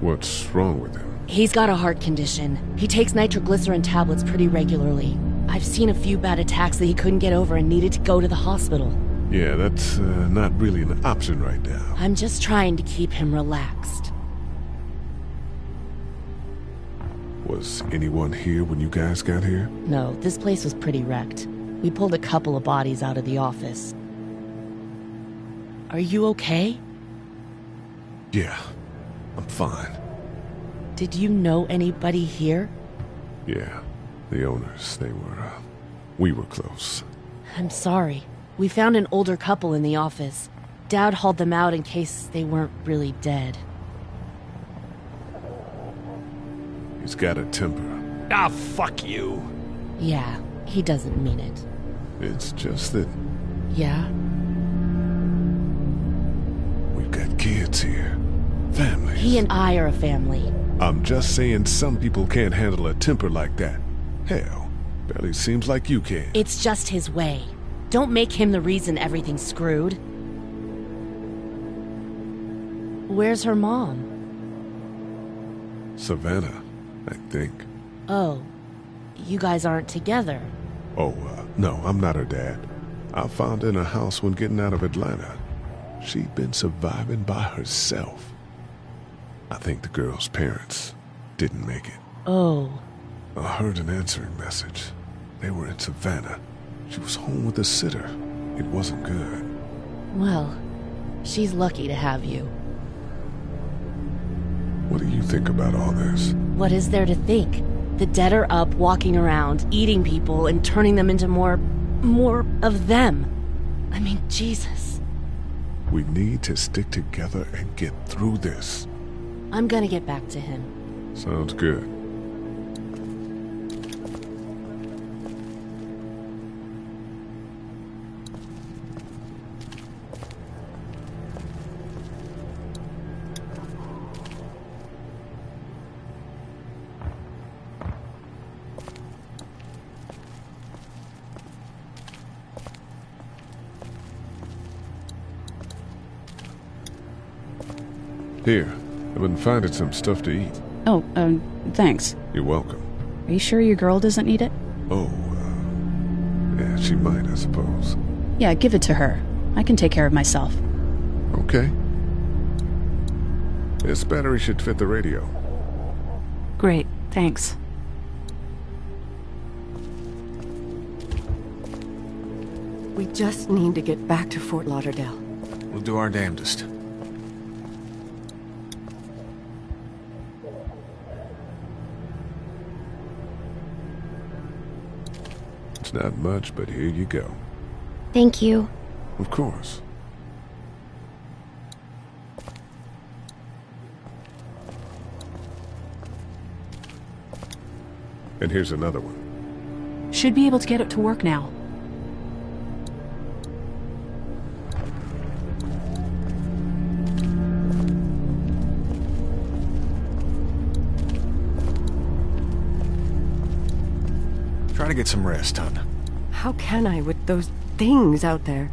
What's wrong with him? He's got a heart condition. He takes nitroglycerin tablets pretty regularly. I've seen a few bad attacks that he couldn't get over and needed to go to the hospital. Yeah, that's not really an option right now. I'm just trying to keep him relaxed. Was anyone here when you guys got here? No, this place was pretty wrecked. We pulled a couple of bodies out of the office. Are you okay? Yeah, I'm fine. Did you know anybody here? Yeah, the owners, we were close. I'm sorry. We found an older couple in the office. Dad hauled them out in case they weren't really dead. He's got a temper. Ah, fuck you. Yeah, he doesn't mean it. It's just that... Yeah? We've got kids here. Families. He and I are a family. I'm just saying some people can't handle a temper like that. Hell, barely seems like you can. It's just his way. Don't make him the reason everything's screwed. Where's her mom? Savannah, I think. Oh, you guys aren't together. Oh, no, I'm not her dad. I found her in a house when getting out of Atlanta. She'd been surviving by herself. I think the girl's parents didn't make it. Oh. I heard an answering message. They were in Savannah. She was home with a sitter. It wasn't good. Well, she's lucky to have you. What do you think about all this? What is there to think? The dead are up, walking around, eating people, and turning them into more of them. I mean, Jesus. We need to stick together and get through this. I'm gonna get back to him. Sounds good. Here, I've been finding some stuff to eat. Oh, thanks. You're welcome. Are you sure your girl doesn't need it? Oh, yeah, she might, I suppose. Yeah, give it to her. I can take care of myself. Okay. This battery should fit the radio. Great, thanks. We just need to get back to Fort Lauderdale. We'll do our damnedest. It's not much, but here you go. Thank you. Of course. And here's another one. Should be able to get it to work now. Try to get some rest, hon. How can I with those things out there?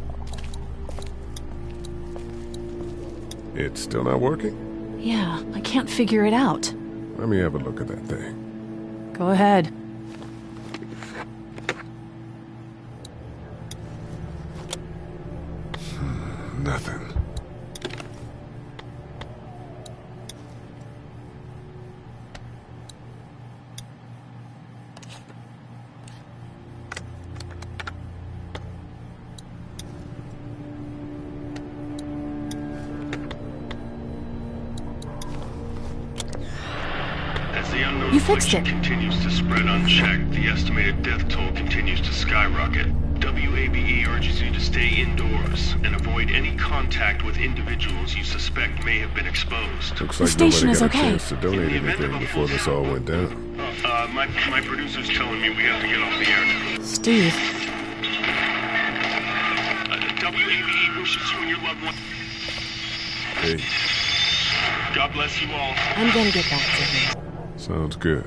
It's still not working? Yeah, I can't figure it out. Let me have a look at that thing. Go ahead. Nothing. You fixed it. Continues to spread unchecked. The estimated death toll continues to skyrocket. WABE urges you to stay indoors and avoid any contact with individuals you suspect may have been exposed. Looks like station nobody is got okay. a chance to donate anything before this all went down. My producer's telling me we have to get off the air now. Steve. WABE wishes you and your loved one. Hey, God bless you all. I'm gonna get back to him. sounds good.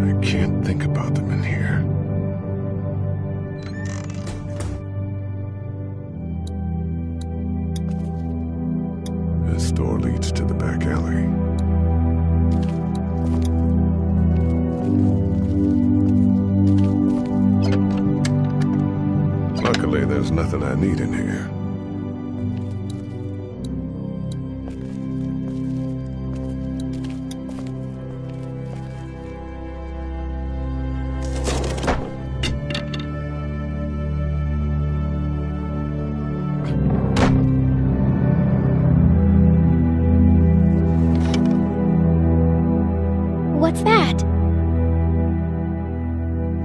I can't think about them in here. This door leads to the back alley. Luckily, there's nothing I need in here. What's that?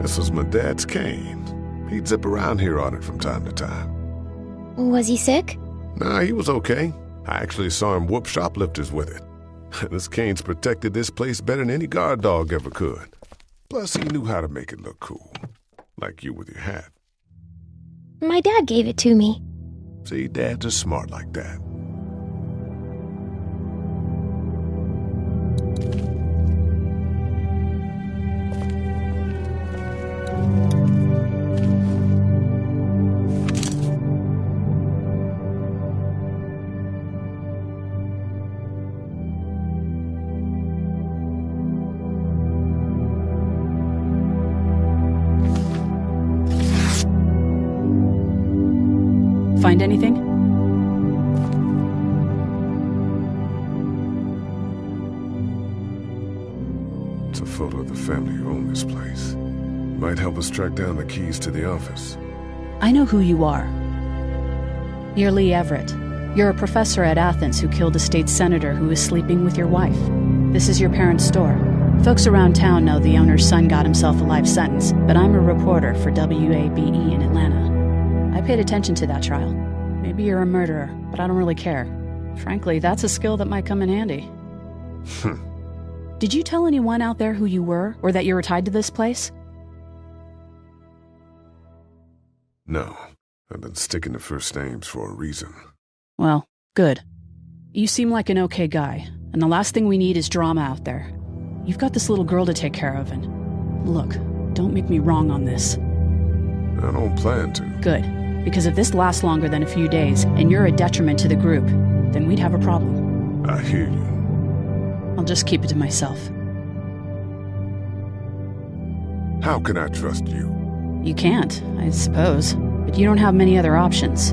This was my dad's cane. He'd zip around here on it from time to time. Was he sick? Nah, he was okay. I actually saw him whoop shoplifters with it. This cane's protected this place better than any guard dog ever could. Plus, he knew how to make it look cool. Like you with your hat. My dad gave it to me. See, dads are smart like that. Find anything? It's a photo of the family who own this place. Might help us track down the keys to the office. I know who you are. You're Lee Everett. You're a professor at Athens who killed a state senator who was sleeping with your wife. This is your parents' store. Folks around town know the owner's son got himself a life sentence, but I'm a reporter for WABE in Atlanta. I paid attention to that trial. Maybe you're a murderer, but I don't really care. Frankly, that's a skill that might come in handy. Did you tell anyone out there who you were, or that you were tied to this place? No. I've been sticking to first names for a reason. Well, good. You seem like an okay guy, and the last thing we need is drama out there. You've got this little girl to take care of, and look, don't make me wrong on this. I don't plan to. Good, because if this lasts longer than a few days, and you're a detriment to the group, then we'd have a problem. I hear you. I'll just keep it to myself. How can I trust you? You can't, I suppose, but you don't have many other options.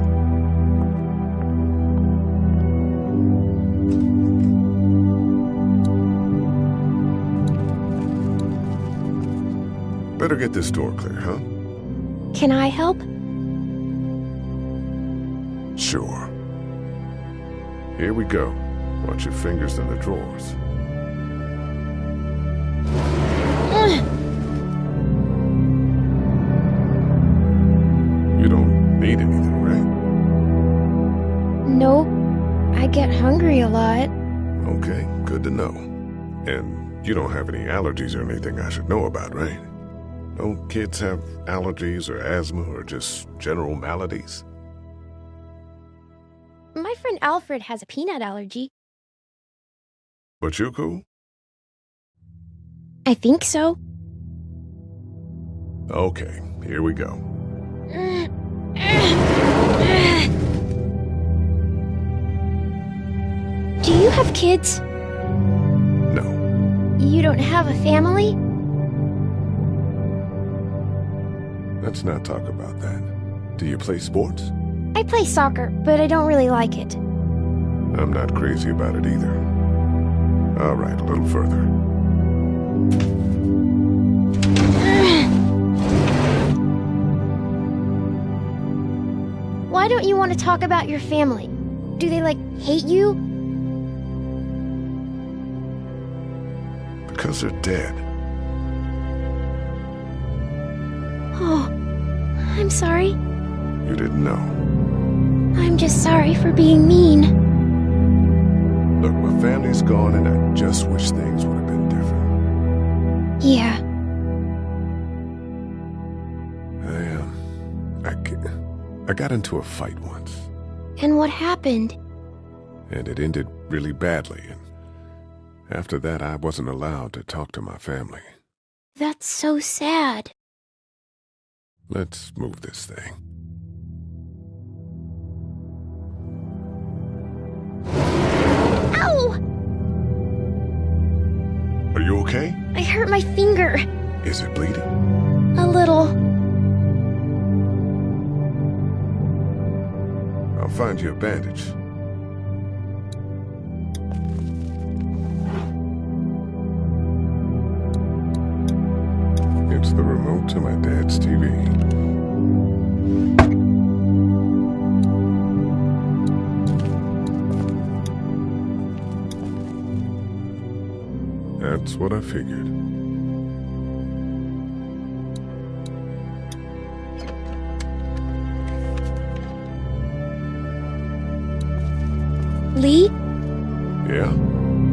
Better get this door clear, huh? Can I help? Sure. Here we go. Watch your fingers in the drawers. You don't need anything, right? No, I get hungry a lot. Okay, good to know. And you don't have any allergies or anything I should know about, right? Don't kids have allergies or asthma or just general maladies? My friend Alfred has a peanut allergy. But you're cool? I think so. Okay, here we go. Do you have kids? No. You don't have a family? Let's not talk about that. Do you play sports? I play soccer, but I don't really like it. I'm not crazy about it either. All right, a little further. Why don't you want to talk about your family? Do they, hate you? Because they're dead. Oh, I'm sorry. You didn't know. I'm just sorry for being mean. Look, my family's gone and I just wish things would have been different. Yeah. I got into a fight once. And what happened? And it ended really badly, and after that I wasn't allowed to talk to my family. That's so sad. Let's move this thing. Ow! Are you okay? I hurt my finger. Is it bleeding? A little. I'll find you a bandage. It's the remote to my dad's TV. That's what I figured. Lee? Yeah?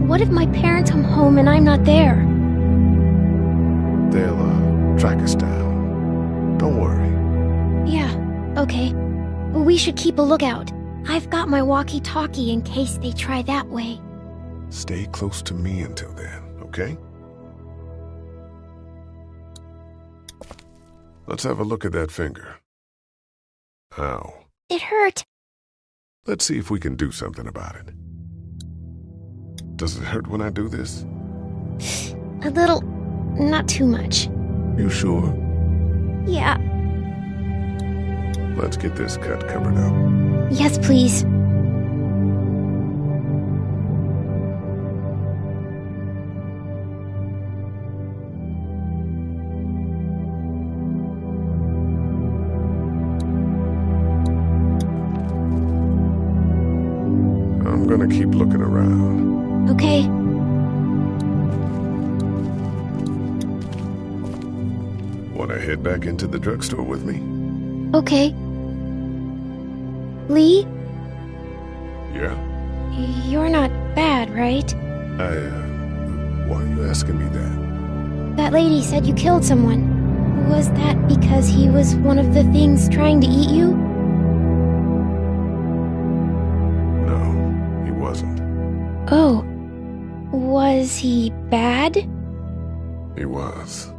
What if my parents come home and I'm not there? They'll, track us down. Don't worry. Yeah, okay. We should keep a lookout. I've got my walkie-talkie in case they try that way. Stay close to me until then, okay? Let's have a look at that finger. Ow. It hurt. Let's see if we can do something about it. Does it hurt when I do this? A little. Not too much. You sure? Yeah. Let's get this cut covered up. Yes, please. I'm gonna keep looking around. Okay. Wanna head back into the drugstore with me? Okay. Lee? Yeah? You're not bad, right? Why are you asking me that? That lady said you killed someone. Was that because he was one of the things trying to eat you? No, he wasn't. Oh. Was he bad? He was.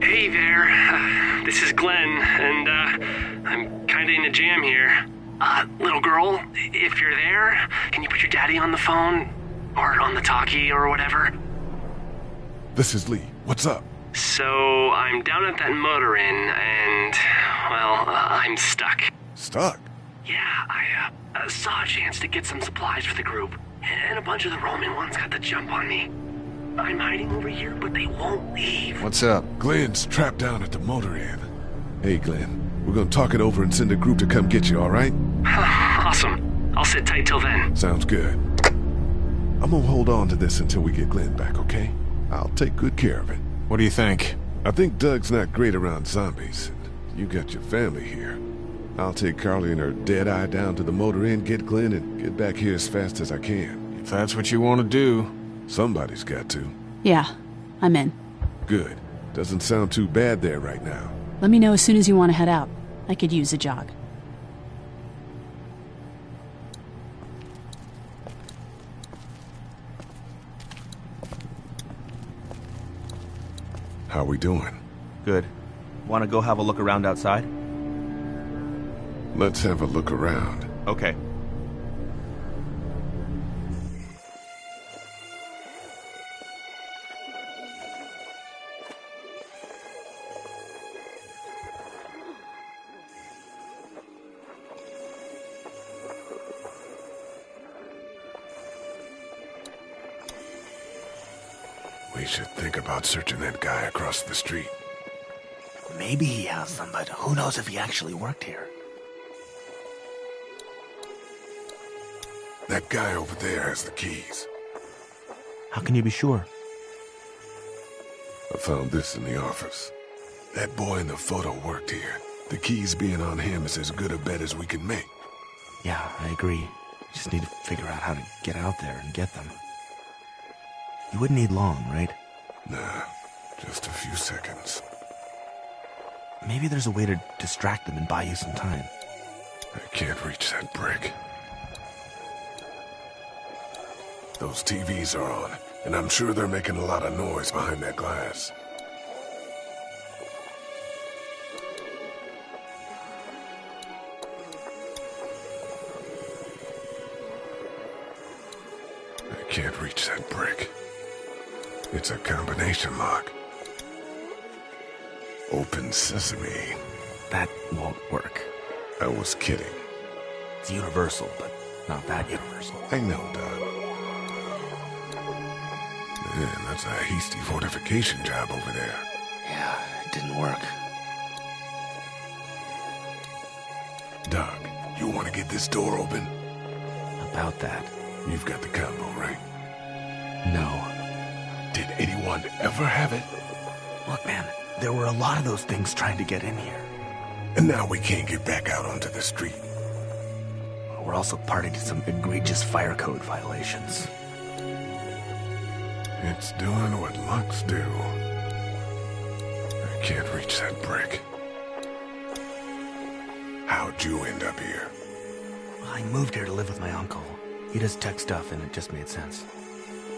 Hey there, this is Glenn, and I'm kinda in a jam here. Little girl, if you're there, can you put your daddy on the phone? Or on the talkie or whatever? This is Lee. What's up? So, I'm down at that motor inn, and, well, I'm stuck. Stuck? Yeah, I saw a chance to get some supplies for the group, and a bunch of the Roman ones got the jump on me. I'm hiding over here, but they won't leave. What's up? Glenn's trapped down at the motor inn. Hey, Glenn, we're gonna talk it over and send a group to come get you, all right? Awesome. I'll sit tight till then. Sounds good. I'm gonna hold on to this until we get Glenn back, okay? I'll take good care of it. What do you think? I think Doug's not great around zombies. You got your family here. I'll take Carly and her dead eye down to the motor inn, get Glenn, and get back here as fast as I can. If that's what you want to do. Somebody's got to. Yeah, I'm in. Good. Doesn't sound too bad there right now. Let me know as soon as you want to head out. I could use a jog. How we doing? Good. Want to go have a look around outside? Let's have a look around. Okay. We should think about searching that guy across the street. Maybe he has them, but who knows if he actually worked here. That guy over there has the keys. How can you be sure? I found this in the office. That boy in the photo worked here. The keys being on him is as good a bet as we can make. Yeah, I agree. We just need to figure out how to get out there and get them. You wouldn't need long, right? Nah, just a few seconds. Maybe there's a way to distract them and buy you some time. I can't reach that brick. Those TVs are on, and I'm sure they're making a lot of noise behind that glass. I can't reach that brick. It's a combination lock. Open sesame. That won't work. I was kidding. It's universal, but not that universal. I know, Doug. Man, that's a hasty fortification job over there. Yeah, it didn't work. Doug, you want to get this door open? About that. You've got the combo, right? No. Did anyone ever have it? Look, man, there were a lot of those things trying to get in here. And now we can't get back out onto the street. We're also party to some egregious fire code violations. It's doing what locks do. I can't reach that brick. How'd you end up here? I moved here to live with my uncle. He does tech stuff, and it just made sense.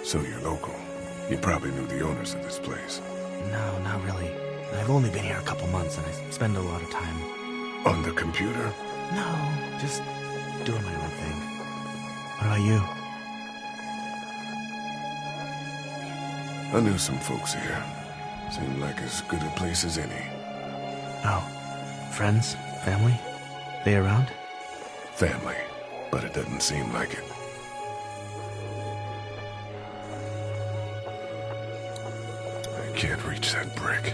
So you're local. You probably knew the owners of this place. No, not really. I've only been here a couple months, and I spend a lot of time... On the computer? No, just doing my own thing. What about you? I knew some folks here. Seemed like as good a place as any. Oh, friends? Family? They around? Family, but it doesn't seem like it. I can't reach that brick.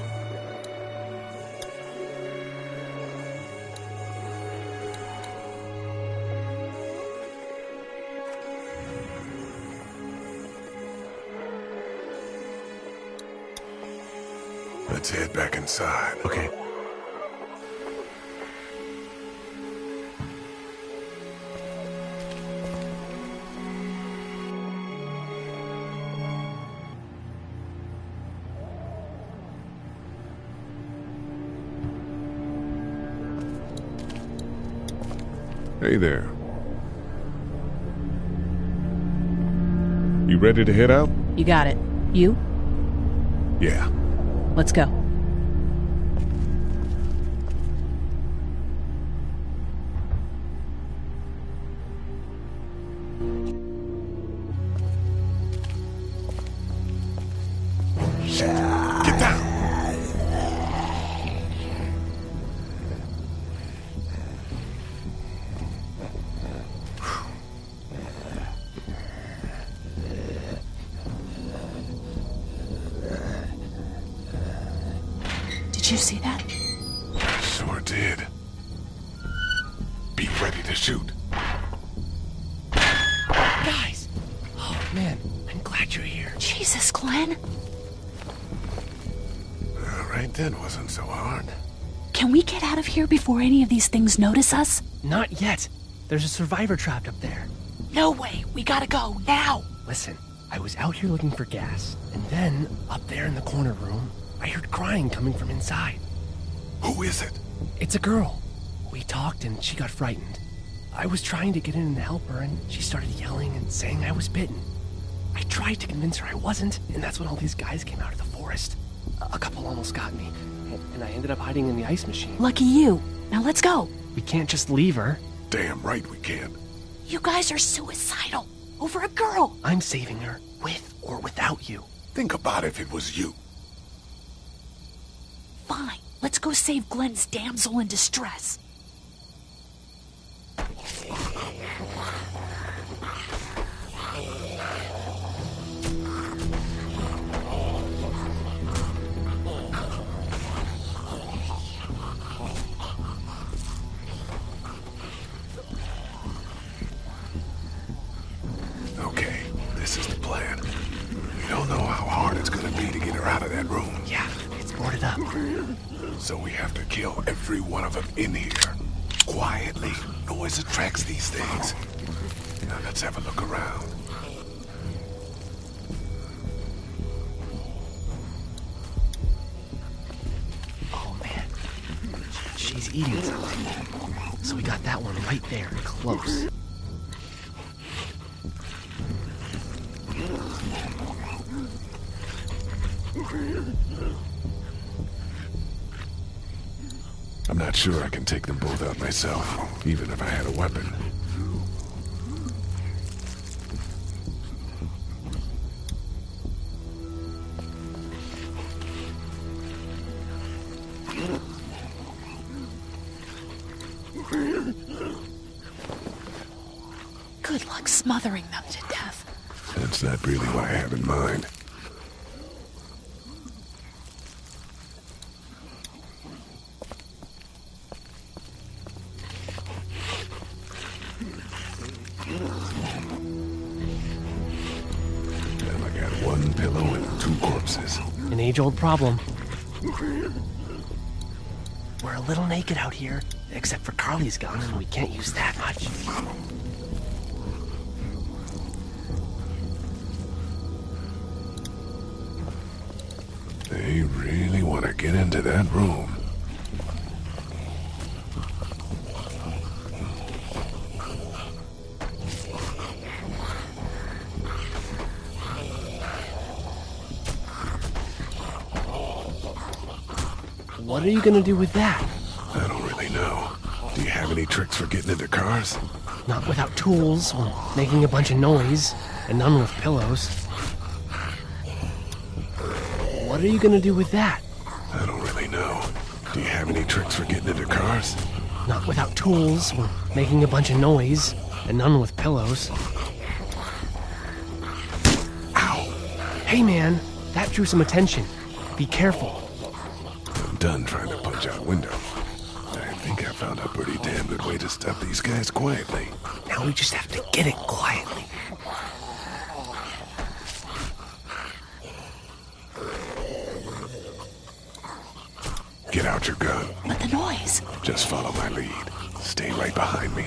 Let's head back inside. Okay. Hey there. You ready to head out? You got it. You? Yeah. Let's go. Get down! Did you see that? Sure did. Be ready to shoot. Guys! Oh, man, I'm glad you're here. Jesus, Glenn. Right then wasn't so hard. Can we get out of here before any of these things notice us? Not yet. There's a survivor trapped up there. No way. We gotta go, now. Listen, I was out here looking for gas, and then, up there in the corner room, I heard crying coming from inside. Who is it? It's a girl. We talked and she got frightened. I was trying to get in and help her, and she started yelling and saying I was bitten. I tried to convince her I wasn't, and that's when all these guys came out of the forest. A couple almost got me, and I ended up hiding in the ice machine. Lucky you. Now let's go. We can't just leave her. Damn right we can't. You guys are suicidal. Over a girl. I'm saving her, with or without you. Think about if it was you. Fine. Let's go save Glenn's damsel in distress. Okay, this is the plan. We don't know how hard it's gonna be to get her out of that room. Yeah, it's boarded up. So we have to kill every one of them in here. Quietly. Noise attracts these things. Now let's have a look around. Oh, man. She's eating something. So we got that one right there, close. I'm not sure I can take them both out myself, even if I had a weapon. Good luck smothering them to death. That's not really what I have in mind. Now I got one pillow and two corpses. An age-old problem. We're a little naked out here, except for Carly's gun, and we can't use that much. They really want to get into that room. What are you gonna do with that? I don't really know. Do you have any tricks for getting into cars? Not without tools, or making a bunch of noise, and none with pillows. What are you gonna do with that? I don't really know. Do you have any tricks for getting into cars? Not without tools, or making a bunch of noise, and none with pillows. Ow! Hey man, that drew some attention. Be careful. I'm done trying to punch out windows. I think I found a pretty damn good way to stop these guys quietly. Now we just have to get it quietly. Get out your gun. But the noise. Just follow my lead. Stay right behind me.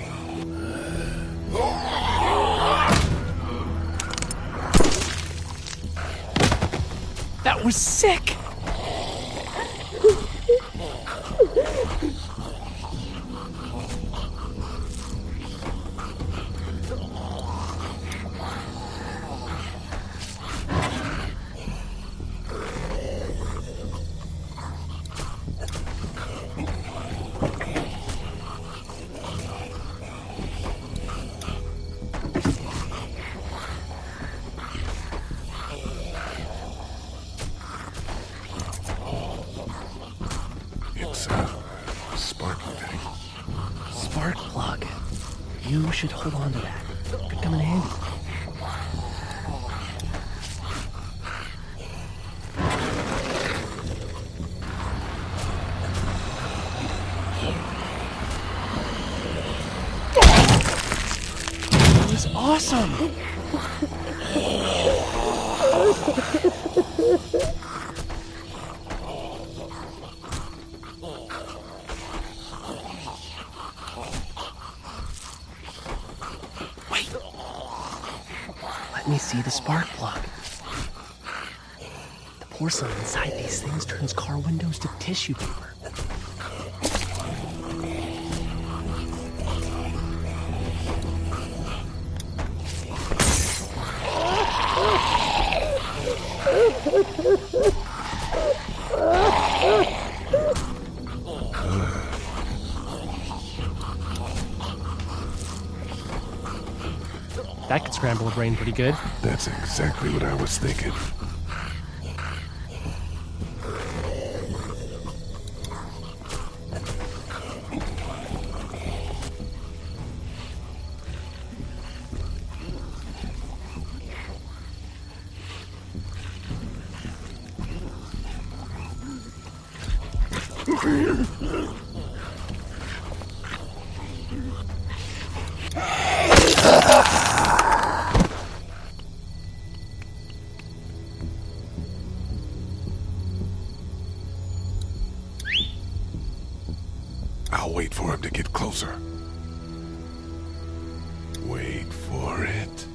That was sick! You should hold on to that. Could come in handy. That was awesome! Let me see the spark plug. The porcelain inside these things turns car windows to tissue paper. That could scramble a brain pretty good. That's exactly what I was thinking. I'll wait for him to get closer. Wait for it.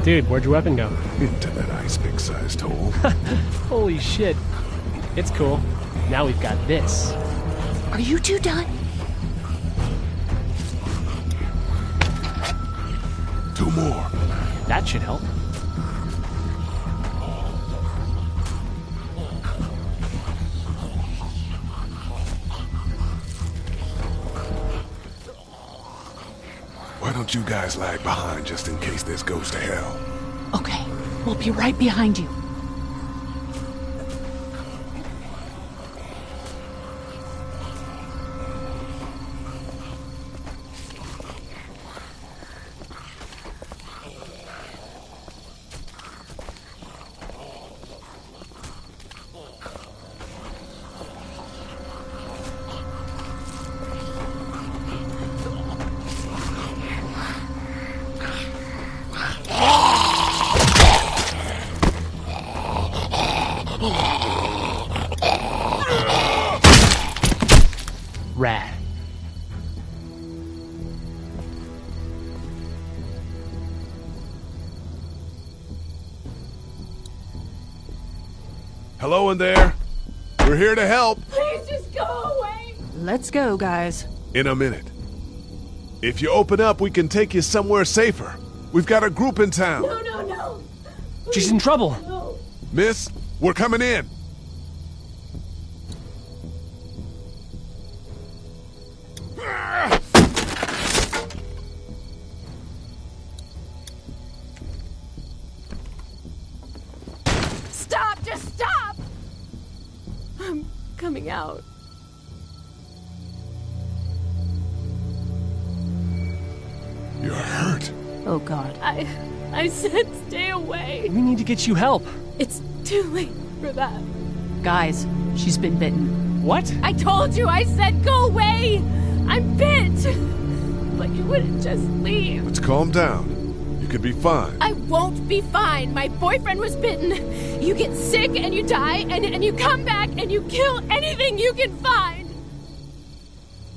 Dude, where'd your weapon go? Into that ice pick-sized hole. Holy shit. It's cool. Now we've got this. Are you two done? Two more. That should help. Why don't you guys lag behind just in case this goes to hell? Okay, we'll be right behind you. Rad. Hello in there. We're here to help. Please just go away. Let's go, guys. In a minute. If you open up, we can take you somewhere safer. We've got a group in town. No. She's in trouble. No. Miss, we're coming in. Stop! Just stop! I'm coming out. You're hurt. Oh, God. I said stay away. We need to get you help. It's too late for that. Guys, she's been bitten. What? I told you, I said go away! I'm bit! But you wouldn't just leave. Let's calm down. You could be fine. I won't be fine. My boyfriend was bitten. You get sick and you die, and you come back and you kill anything you can find.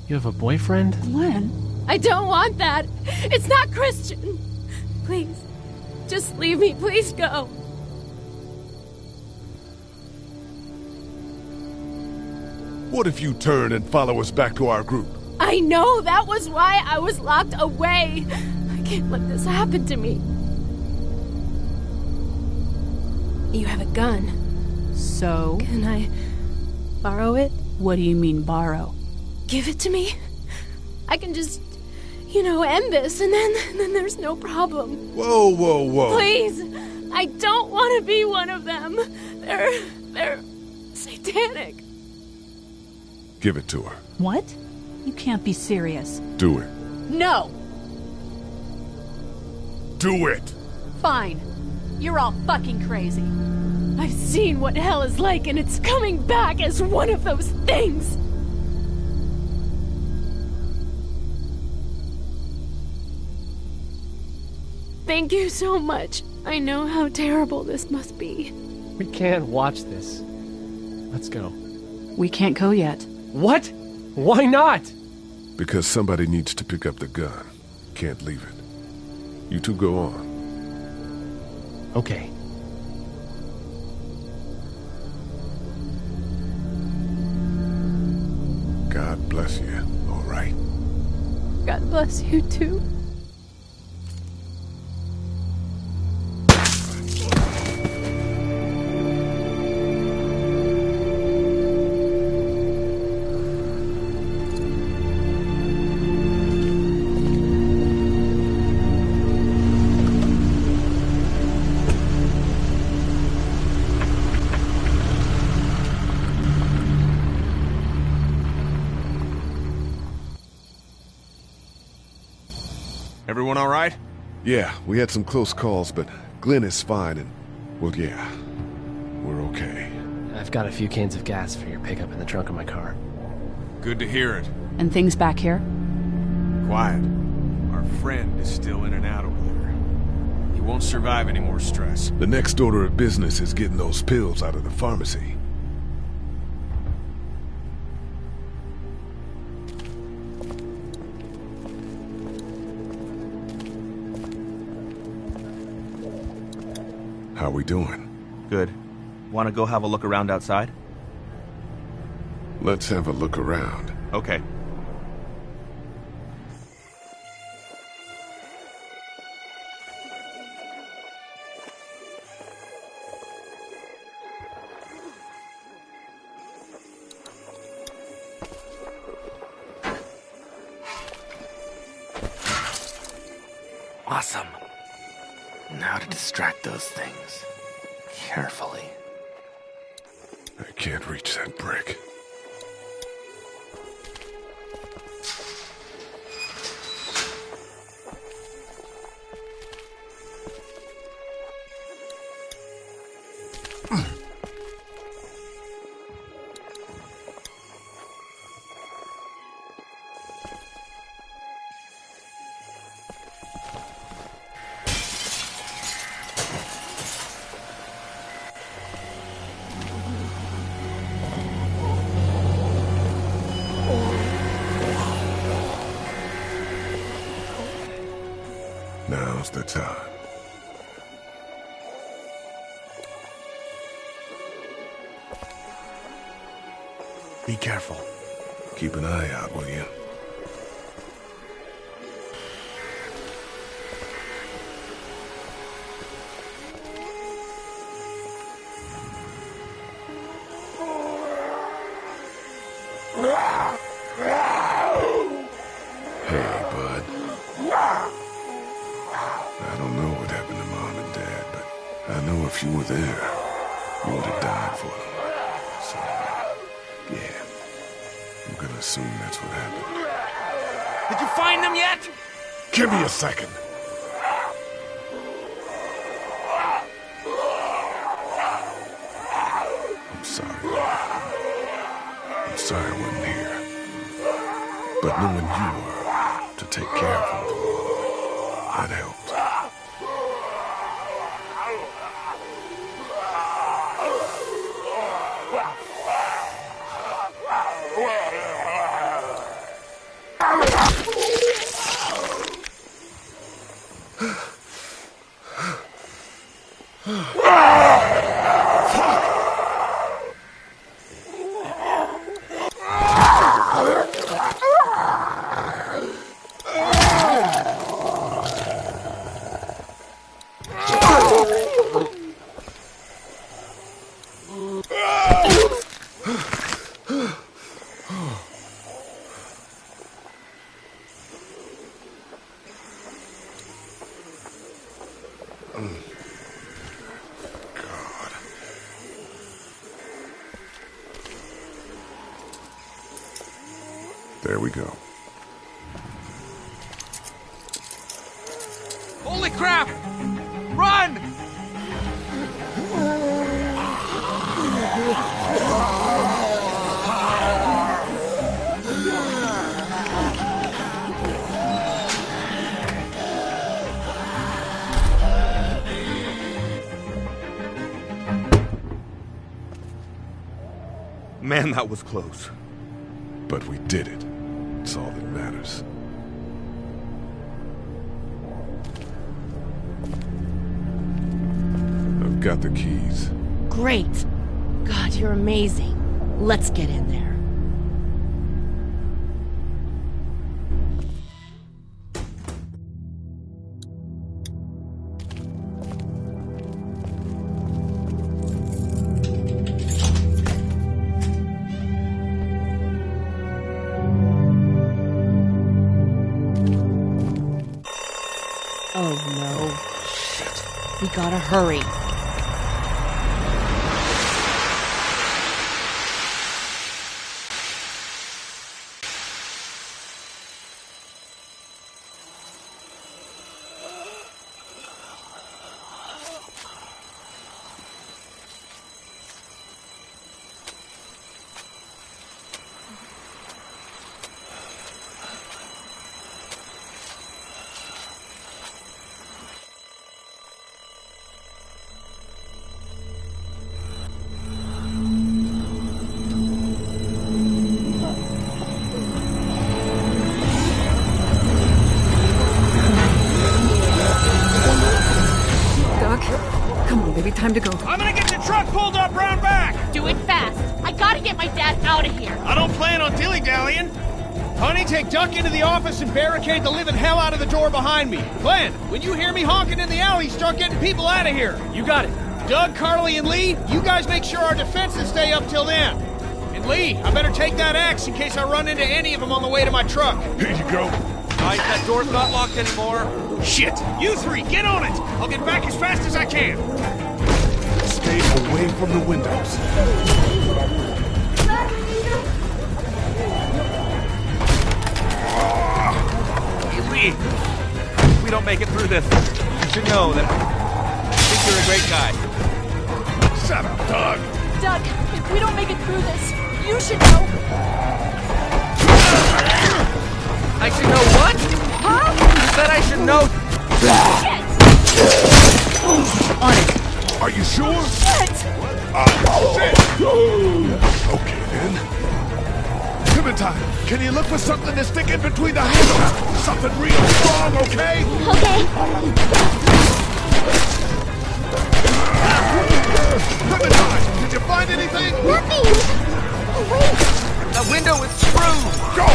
You have a boyfriend? Glenn? I don't want that. It's not Christian. Please, just leave me. Please go. What if you turn and follow us back to our group? I know. That was why I was locked away. I can't let this happen to me. You have a gun. So? Can I borrow it? What do you mean, borrow? Give it to me. I can just, end this, and then there's no problem. Whoa. Please, I don't want to be one of them. They're satanic. Give it to her. What? You can't be serious. Do it. No! Do it! Fine. You're all fucking crazy. I've seen what hell is like, and it's coming back as one of those things. Thank you so much. I know how terrible this must be. We can't watch this. Let's go. We can't go yet. What? Why not? Because somebody needs to pick up the gun. Can't leave it. You two go on. Okay. God bless you, all right? God bless you too. Everyone all right? Yeah, we had some close calls, but Glenn is fine and, well, yeah, we're okay. I've got a few cans of gas for your pickup in the trunk of my car. Good to hear it. And things back here? Quiet. Our friend is still in and out over there. He won't survive any more stress. The next order of business is getting those pills out of the pharmacy. How we doing? Good. Want to go have a look around outside? Let's have a look around. Okay. Awesome. Now to distract those things. Carefully. I can't reach that brick. Now's the time. Be careful. Keep an eye out, will you? Hey, bud. I don't know what happened to Mom and Dad, but I know if you were there, you would have died for them. So, yeah. I'm gonna assume that's what happened. Did you find them yet? Give me a second. I'm sorry. I'm sorry I wasn't here. But knowing you were to take care of them, that helped. There we go. Holy crap! Run! Man, that was close. But we did it. It's all that matters. I've got the keys. Great. God, you're amazing. Let's get in there. Oh no. Shit. We gotta hurry. Time to go. I'm gonna get the truck pulled up round back! Do it fast. I gotta get my dad out of here. I don't plan on dilly-dallying. Honey, take Duck into the office and barricade the living hell out of the door behind me. Glenn, when you hear me honking in the alley, start getting people out of here. You got it. Doug, Carly, and Lee, you guys make sure our defenses stay up till then. And Lee, I better take that axe in case I run into any of them on the way to my truck. Here you go. Right, that door's not locked anymore. Shit! You three, get on it! I'll get back as fast as I can. Stay away from the windows. Hey, Lee. If we don't make it through this, you should know that I think you're a great guy. Shut up, Doug. Doug, if we don't make it through this, you should know. I should know what? Huh? You said I should know. Shit! On it. Are you sure? Shit! Shit! Okay, then. Clementine, can you look for something to stick in between the handles? Something real strong, okay? Okay. Clementine, did you find anything? Nothing! Oh, wait! The window is screwed! Go!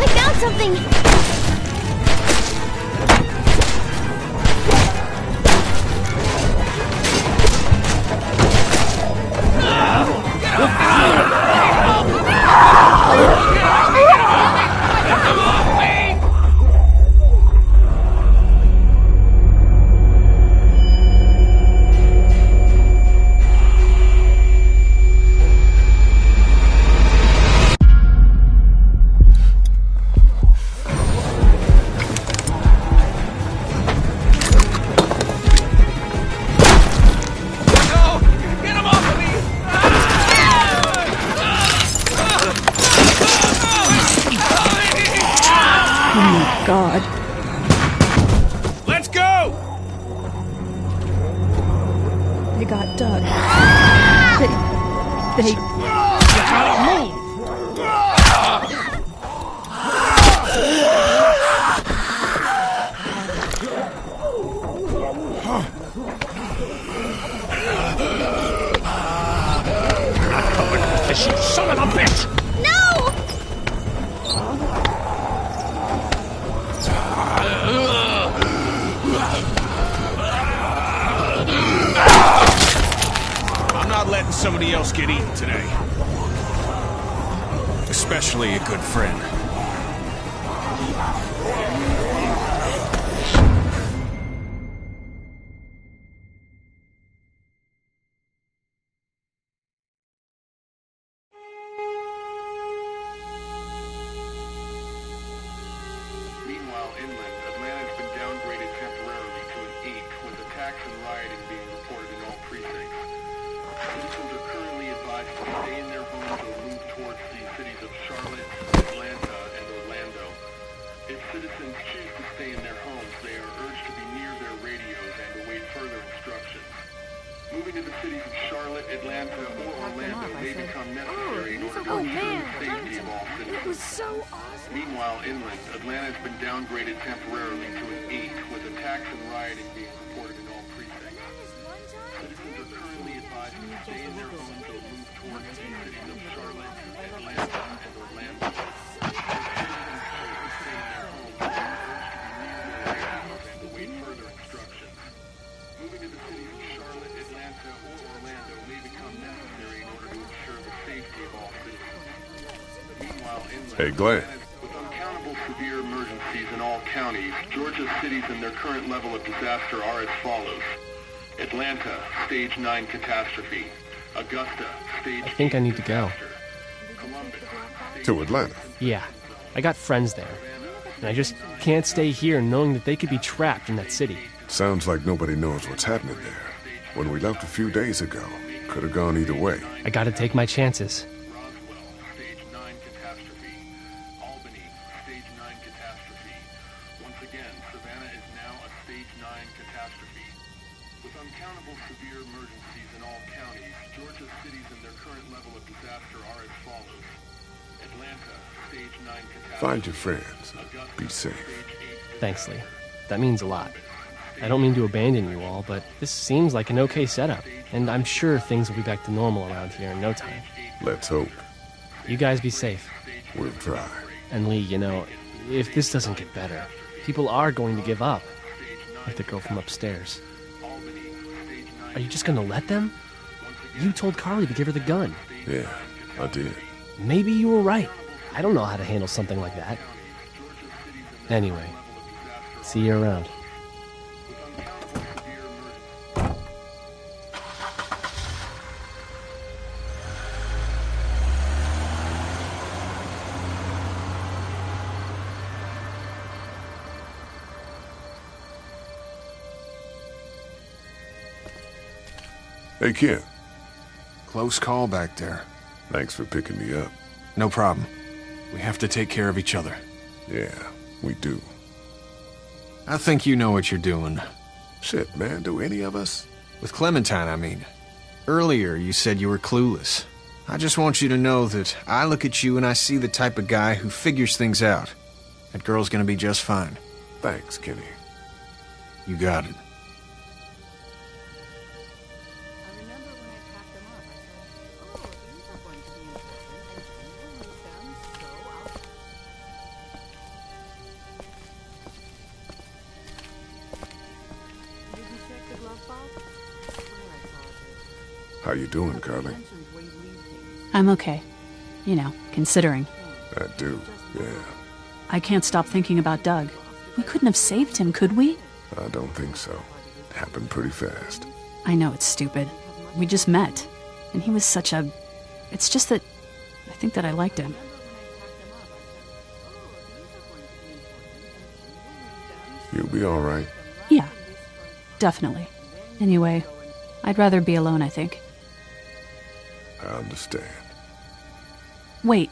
I found something! God. Let's go! They got Doug. They... You gotta move! Not covered in fish, you son of a bitch! I'm not letting somebody else get eaten today. Especially a good friend. Meanwhile, inland, Atlanta has been downgraded temporarily to an 8, with attacks and rioting being reported in all precincts. Citizens are currently advised to stay in their homes or move towards the cities of Charlotte, Atlanta, and Orlando. If citizens choose to stay in their homes, they are urged to be near their radios and await further instructions. Moving to the cities of Charlotte, Atlanta, or Orlando may become necessary in order to ensure the safety of all citizens. That was so awesome. Meanwhile, inland, Atlanta has been downgraded temporarily to an 8, with attacks and rioting being reported in all precincts. Citizens are currently advised to stay in their homes or move towards the cities of Charlotte, Atlanta, and Orlando. If citizens choose to stay in their homes, they are urged to be near their radios and await further instructions. Moving to the cities of Charlotte, Atlanta, or Orlando may become necessary in order to ensure the safety of all citizens. Meanwhile, inland, Hey, Glenn. with uncountable severe emergencies in all counties, Georgia's cities and their current level of disaster are as follows. Atlanta, Stage 9 catastrophe. Augusta, Stage I think I need to go. To Atlanta? Yeah, I got friends there. And I just can't stay here knowing that they could be trapped in that city. Sounds like nobody knows what's happening there. When we left a few days ago, could have gone either way. I gotta take my chances. Roswell, Stage 9 catastrophe. Albany, Stage 9 catastrophe. Once again, Savannah is now a Stage 9 catastrophe. With uncountable severe emergencies in all counties, Georgia's cities and their current level of disaster are as follows. Atlanta, Stage 9 catastrophe. Find your friends. Be safe. Thanks, Lee. That means a lot. I don't mean to abandon you all, but this seems like an okay setup, and I'm sure things will be back to normal around here in no time. Let's hope. You guys be safe. We'll try. And Lee, you know, if this doesn't get better, people are going to give up. Like the girl from upstairs. Are you just gonna let them? You told Carly to give her the gun. Yeah, I did. Maybe you were right. I don't know how to handle something like that. Anyway, see you around. Hey, Ken. Close call back there. Thanks for picking me up. No problem. We have to take care of each other. Yeah, we do. I think you know what you're doing. Shit, man, do any of us? With Clementine, I mean. Earlier, you said you were clueless. I just want you to know that I look at you and I see the type of guy who figures things out. That girl's gonna be just fine. Thanks, Kenny. You got it. How you doing, Carly? I'm okay. You know, considering. I do, yeah. I can't stop thinking about Doug. We couldn't have saved him, could we? I don't think so. It happened pretty fast. I know it's stupid. We just met. And he was such a... It's just that... I think that I liked him. You'll be all right. Yeah. Definitely. Anyway, I'd rather be alone, I think. I understand. Wait,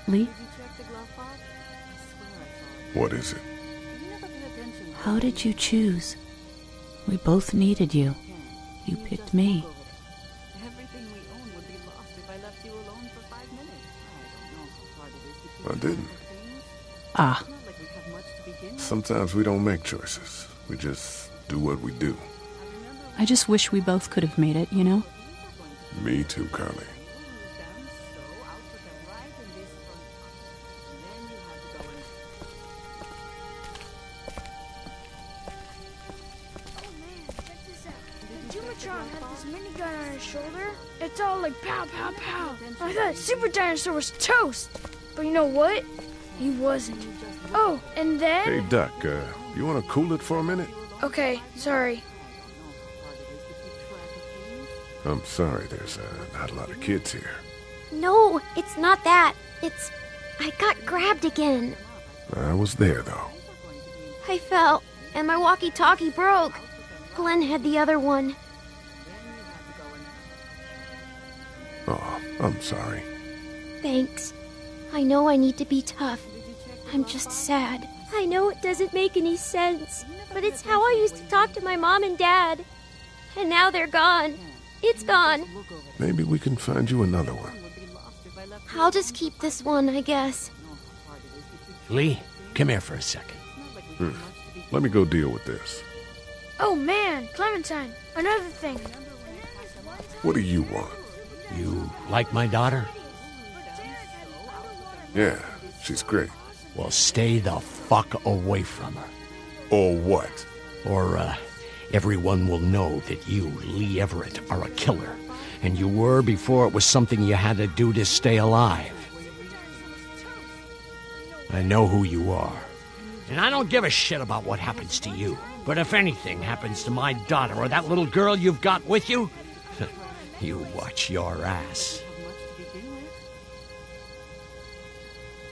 Lee? What is it? How did you choose? We both needed you. You picked me. I didn't. Ah. Sometimes we don't make choices. We just do what we do. I just wish we both could have made it, you know? Me too, Carly. Jumatron had this minigun on his shoulder. It's all like pow, pow, pow. I thought Super Dinosaur was toast. But you know what? He wasn't. Oh, and then... Hey, Duck, you want to cool it for a minute? Okay, sorry. I'm sorry, there's not a lot of kids here. No, it's not that. It's... I got grabbed again. I was there, though. I fell, and my walkie-talkie broke. Glenn had the other one. Oh, I'm sorry. Thanks. I know I need to be tough. I'm just sad. I know it doesn't make any sense, but it's how I used to talk to my mom and dad. And now they're gone. It's gone. Maybe we can find you another one. I'll just keep this one, I guess. Lee, come here for a second. Let me go deal with this. Oh man, Clementine, another thing. What do you want? You like my daughter? Yeah, she's great. Well, stay the fuck away from her. Or what? Or, everyone will know that you, Lee Everett, are a killer. And you were before it was something you had to do to stay alive. I know who you are. And I don't give a shit about what happens to you. But if anything happens to my daughter or that little girl you've got with you, you watch your ass.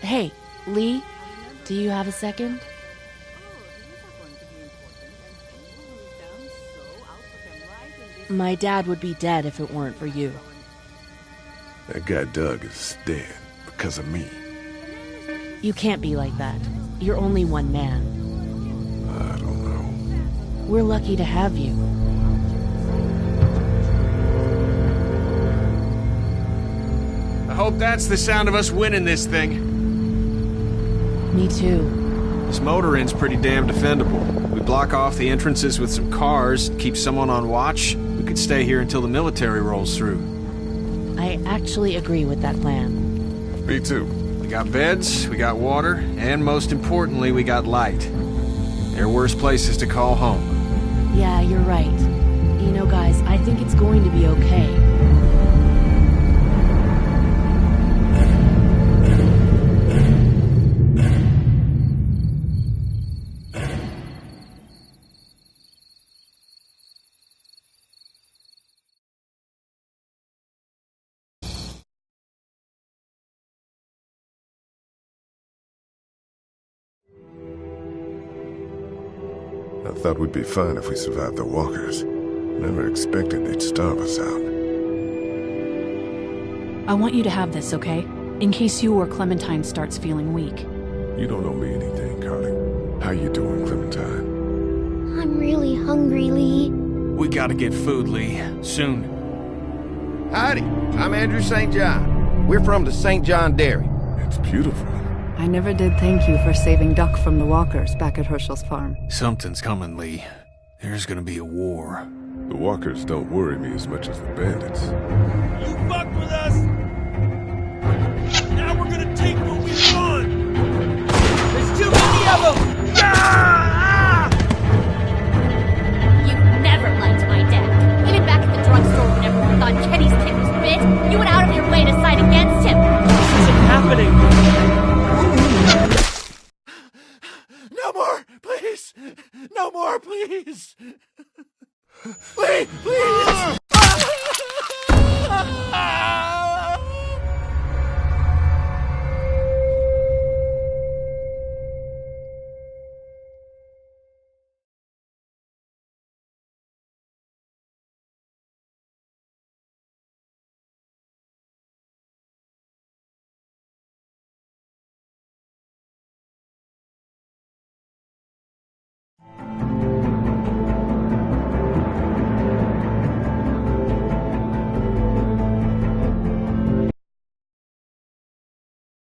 Hey, Lee, do you have a second? My dad would be dead if it weren't for you. That guy Doug is dead because of me. You can't be like that. You're only one man. I don't know. We're lucky to have you. I hope that's the sound of us winning this thing. Me too. This motor inn's pretty damn defendable. We block off the entrances with some cars, keep someone on watch. We could stay here until the military rolls through. I actually agree with that plan. Me too. We got beds, we got water, and most importantly, we got light. There are worse places to call home. Yeah, you're right. You know, guys, I think it's going to be okay. I thought we'd be fine if we survived the walkers. Never expected they'd starve us out. I want you to have this, okay? In case you or Clementine starts feeling weak. You don't owe me anything, Carly. How you doing, Clementine? I'm really hungry, Lee. We gotta get food, Lee. Soon. Howdy, I'm Andrew St. John. We're from the St. John Dairy. It's beautiful. I never did thank you for saving Duck from the walkers back at Herschel's farm. Something's coming, Lee. There's gonna be a war. The walkers don't worry me as much as the bandits. You fucked with us! Now we're gonna take what we want! There's too many of them! You never liked my dad. Even back at the drugstore when everyone thought Kenny's kid was bit, you went out of your way to side against him. This isn't happening! No more, please! No more, please! Lee, please!